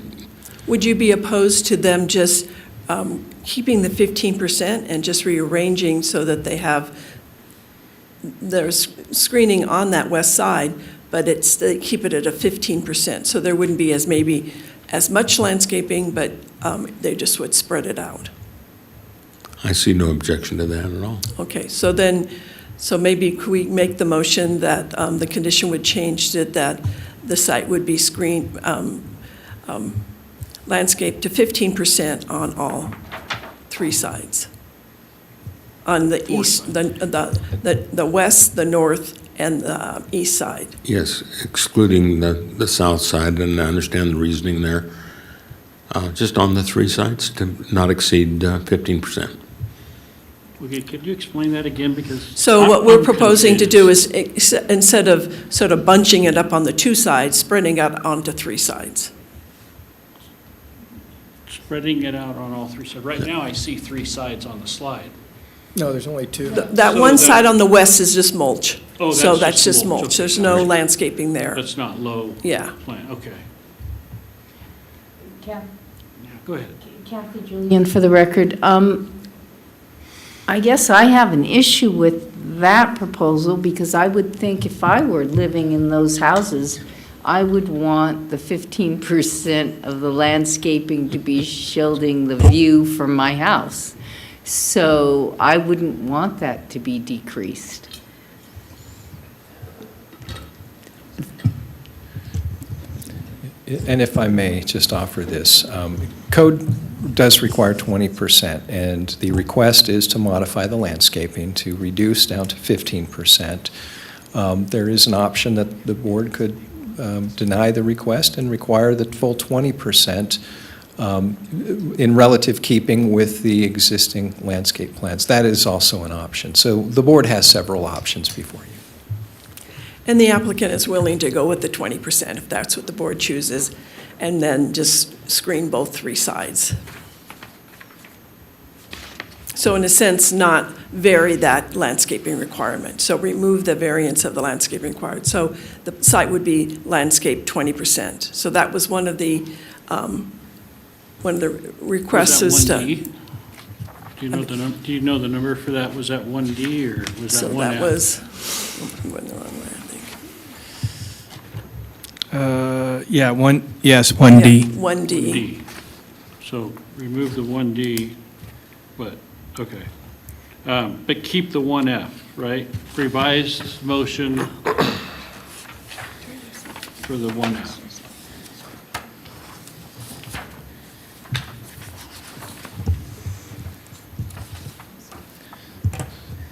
Would you be opposed to them just keeping the 15% and just rearranging so that they have their screening on that west side, but they keep it at a 15%? So there wouldn't be as much landscaping, but they just would spread it out. I see no objection to that at all. Okay, so maybe could we make the motion that the condition would change to that the site would be screened, landscaped to 15% on all three sides? On the east, the west, the north, and the east side? Yes, excluding the south side, and I understand the reasoning there. Just on the three sides to not exceed 15%. Okay, could you explain that again? Because So what we're proposing to do is, instead of sort of bunching it up on the two sides, spreading it onto three sides. Spreading it out on all three sides. Right now, I see three sides on the slide. No, there's only two. That one side on the west is just mulch. Oh, So that's that's just just mulch. mulch. Okay. There's no landscaping there. That's not low Yeah. plant, okay. Yeah, go ahead. Kathy Julian for the record. I guess I have an issue with that proposal because I would think if I were living in those houses, I would want the 15% of the landscaping to be shielding the view from my house. So I wouldn't want that to be decreased. And if I may just offer this, code does require 20%, and the request is to modify the landscaping to reduce down to 15%. There is an option that the board could deny the request and require the full 20% in relative keeping with the existing landscape plans. That is also an option. So the board has several options before you. And the applicant is willing to go with the 20% if that's what the board chooses, and then just screen both three sides. So in a sense, not vary that landscaping requirement. So remove the variance of the landscaping required. So the site would be landscaped 20%. So that was one of the requests is to. Do you know the number for that? Was that 1D or was that 1F? So that was, went the wrong way, I think. Yeah, 1D. Yeah, 1D. D. So remove the 1D, but, okay. But keep the 1F, right? Revised motion for the 1F.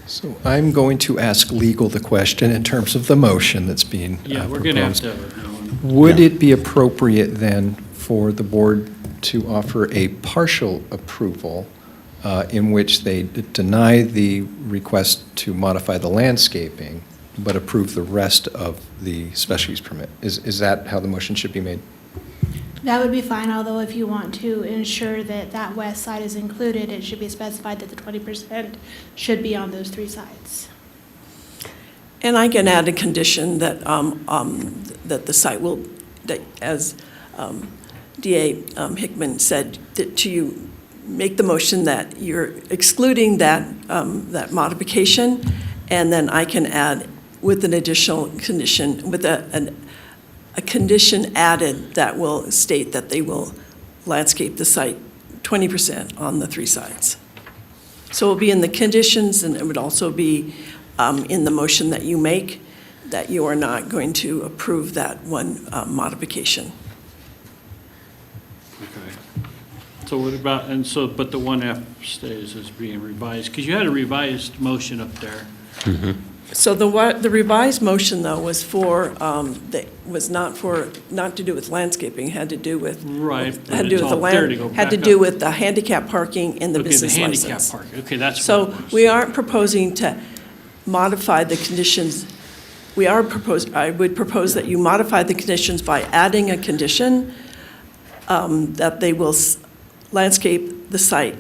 So I'm going to ask legal the question in terms of the motion that's being Yeah, we're going to have proposed. to. Would it be appropriate then for the board to offer a partial approval in which they deny the request to modify the landscaping, but approve the rest of the special use permit? Is that how the motion should be made? That would be fine, although if you want to ensure that that west side is included, it should be specified that the 20% should be on those 3 sides. And I can add a condition that, that the site will, that as DA Hickman said, that to make the motion that you're excluding that, that modification, and then I can add with an additional condition, with a condition added that will state that they will landscape the site 20% on the 3 sides. So it will be in the conditions, and it would also be in the motion that you make, that you are not going to approve that one modification. Okay. So what about, and so, but the 1F stays as being revised, because you had a revised motion up there. So the revised motion, though, was for, was not to do with landscaping, had to do with. Right, Had but to do it's with the all there to land, go had to back do up. with the handicap parking and the business Okay, the license. handicap park, okay, that's what So it was. we aren't proposing to modify the conditions. I would propose that you modify the conditions by adding a condition that they will landscape the site,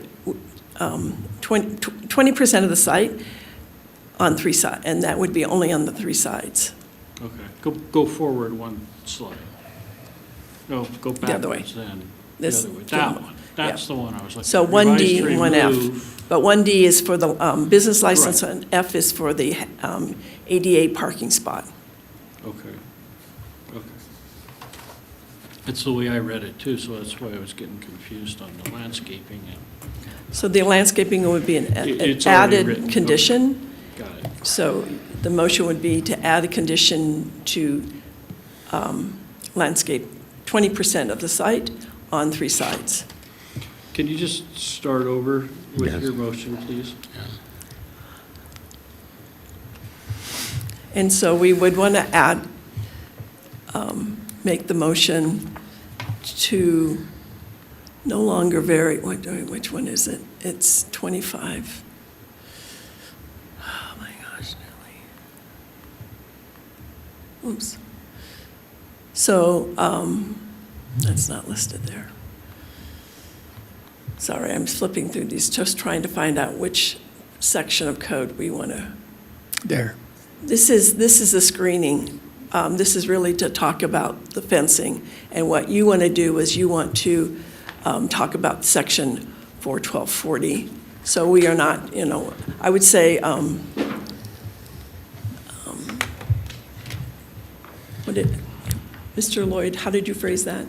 20% of the site on 3 sides, and that would be only on the 3 sides. Okay, go forward one slide. No, go other way. backwards then. The This- other way. That one, that's the one I was looking at. So 1D Revised and to 1F. remove- But 1D is for the business license, Right. and F is for the ADA parking spot. Okay, okay. It's the way I read it too, so that's why I was getting confused on the landscaping. So the landscaping would be an It's already added written. condition. Got it. So the motion would be to add a condition to landscape 20% of the site on 3 sides. Can you just start over with Yes. your motion, please? And so we would want to add, make the motion to no longer vary, which one is it? It's 25. Oh, my gosh, Nellie. Oops. So that's not listed there. Sorry, I'm flipping through these, just trying to find out which section of code we want to. There. This is the screening. This is really to talk about the fencing. And what you want to do is you want to talk about section 41240. So we are not, I would say, Mr. Lloyd, how did you phrase that?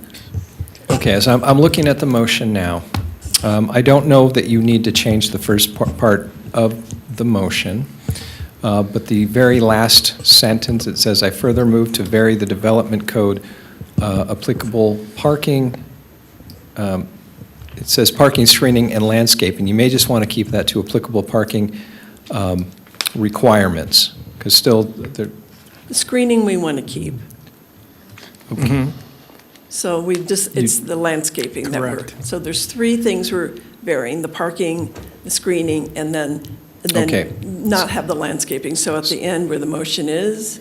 Okay, as I'm looking at the motion now, I don't know that you need to change the first part of the motion, but the very last sentence, it says, "I further move to vary the development code applicable parking." It says parking, screening, and landscaping. You may just want to keep that to applicable parking requirements, because still, The screening we want to keep. okay. So we just, it's the landscaping that we're, Correct. so there's 3 things we're varying: the parking, the screening, and then Okay. not have the landscaping. So at the end where the motion is,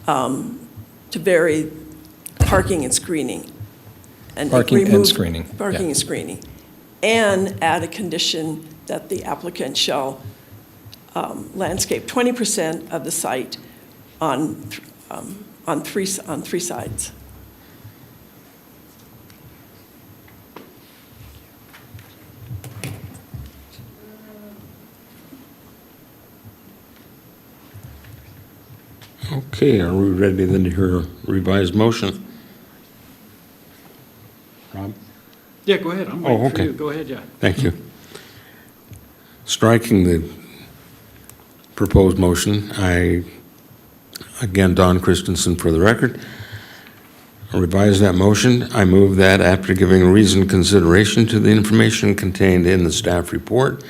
to vary parking and screening. And Parking and remove- screening, Parking yeah. and screening. And add a condition that the applicant shall landscape 20% of the site on 3 sides. Okay, are we ready then to hear a revised motion? Rob? Yeah, go ahead. I'm Oh, waiting for okay. you. Go ahead, yeah. Thank you. Striking the proposed motion, again, Don Christensen for the record, revise that motion. I move that after giving reasoned consideration to the information contained in the staff report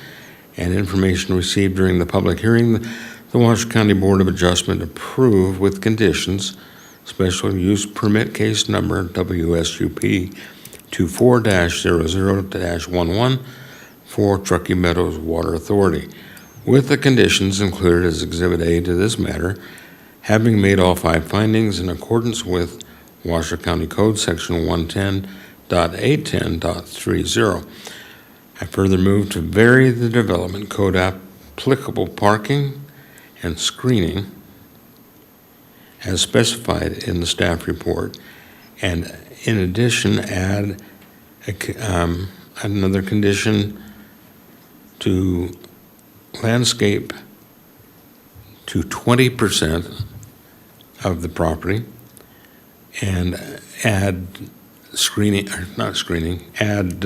and information received during the public hearing, the Washoe County Board of Adjustment approve with conditions special use permit case number WSUP 24-00-11 for Truckee Meadows Water Authority, with the conditions included as Exhibit A to this matter, having made all 5 findings in accordance with Washoe County Code Section 110.810.30. I further move to vary the development code applicable parking and screening as specified in the staff report, and in addition add another condition to landscape to 20% of the property and add screening, or not screening, add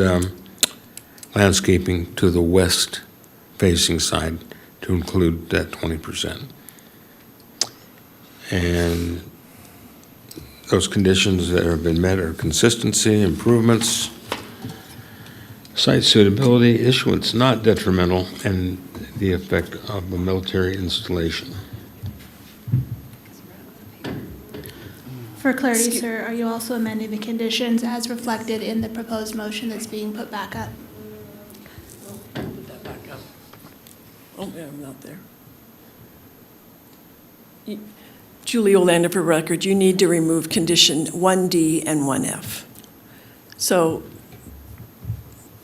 landscaping to the west facing side to include that 20%. And those conditions that have been met are consistency, improvements, site suitability, issuance not detrimental, and the effect of a military installation. For clarity, sir, are you also amending the conditions as reflected in the proposed motion that's being put back up? Put that back up. Oh, yeah, I'm not there. Julie Olander, for record, you need to remove condition 1D and 1F. So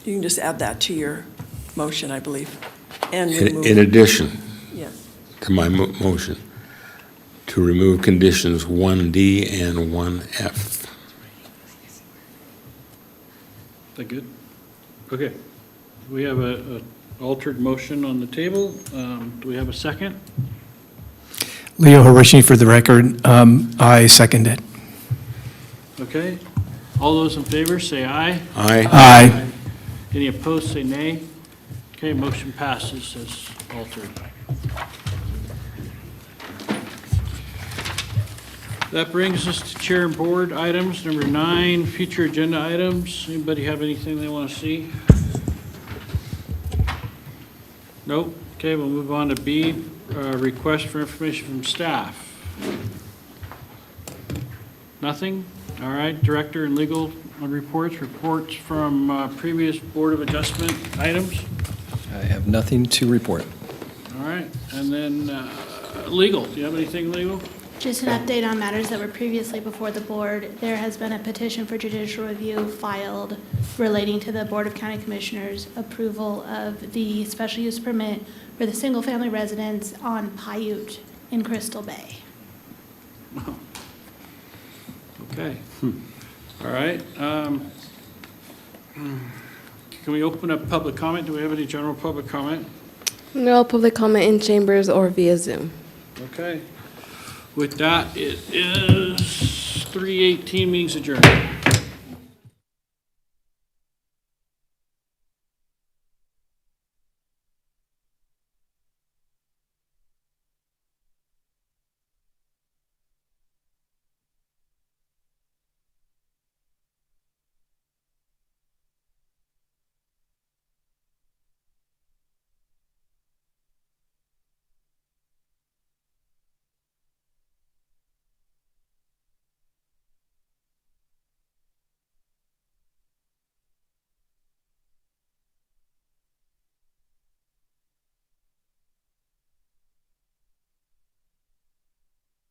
you can just add that to your motion, I believe. And remove. In addition Yes. to my motion, to remove conditions 1D and 1F. Is that good? Okay. We have a altered motion on the table. Do we have a second? Leo Harishi for the record. I second it. Okay. All those in favor, say aye. Aye. Aye. Any opposed, say nay. Okay, motion passes as altered. That brings us to chair and board items. Number 9, future agenda items. Anybody have anything they want to see? Nope. Okay, we'll move on to B, request for information from staff. Nothing? All right, director and legal reports from previous Board of Adjustment items. I have nothing to report. All right, and then legal. Do you have anything legal? Just an update on matters that were previously before the board. There has been a petition for judicial review filed relating to the Board of County Commissioners' approval of the special use permit for the single-family residence on Paiute in Crystal Bay. Okay. All right. Can we open up public comment? Do we have any general public comment? No public comment in chambers or via Zoom. Okay. With that, it is 3:18, meetings adjourned.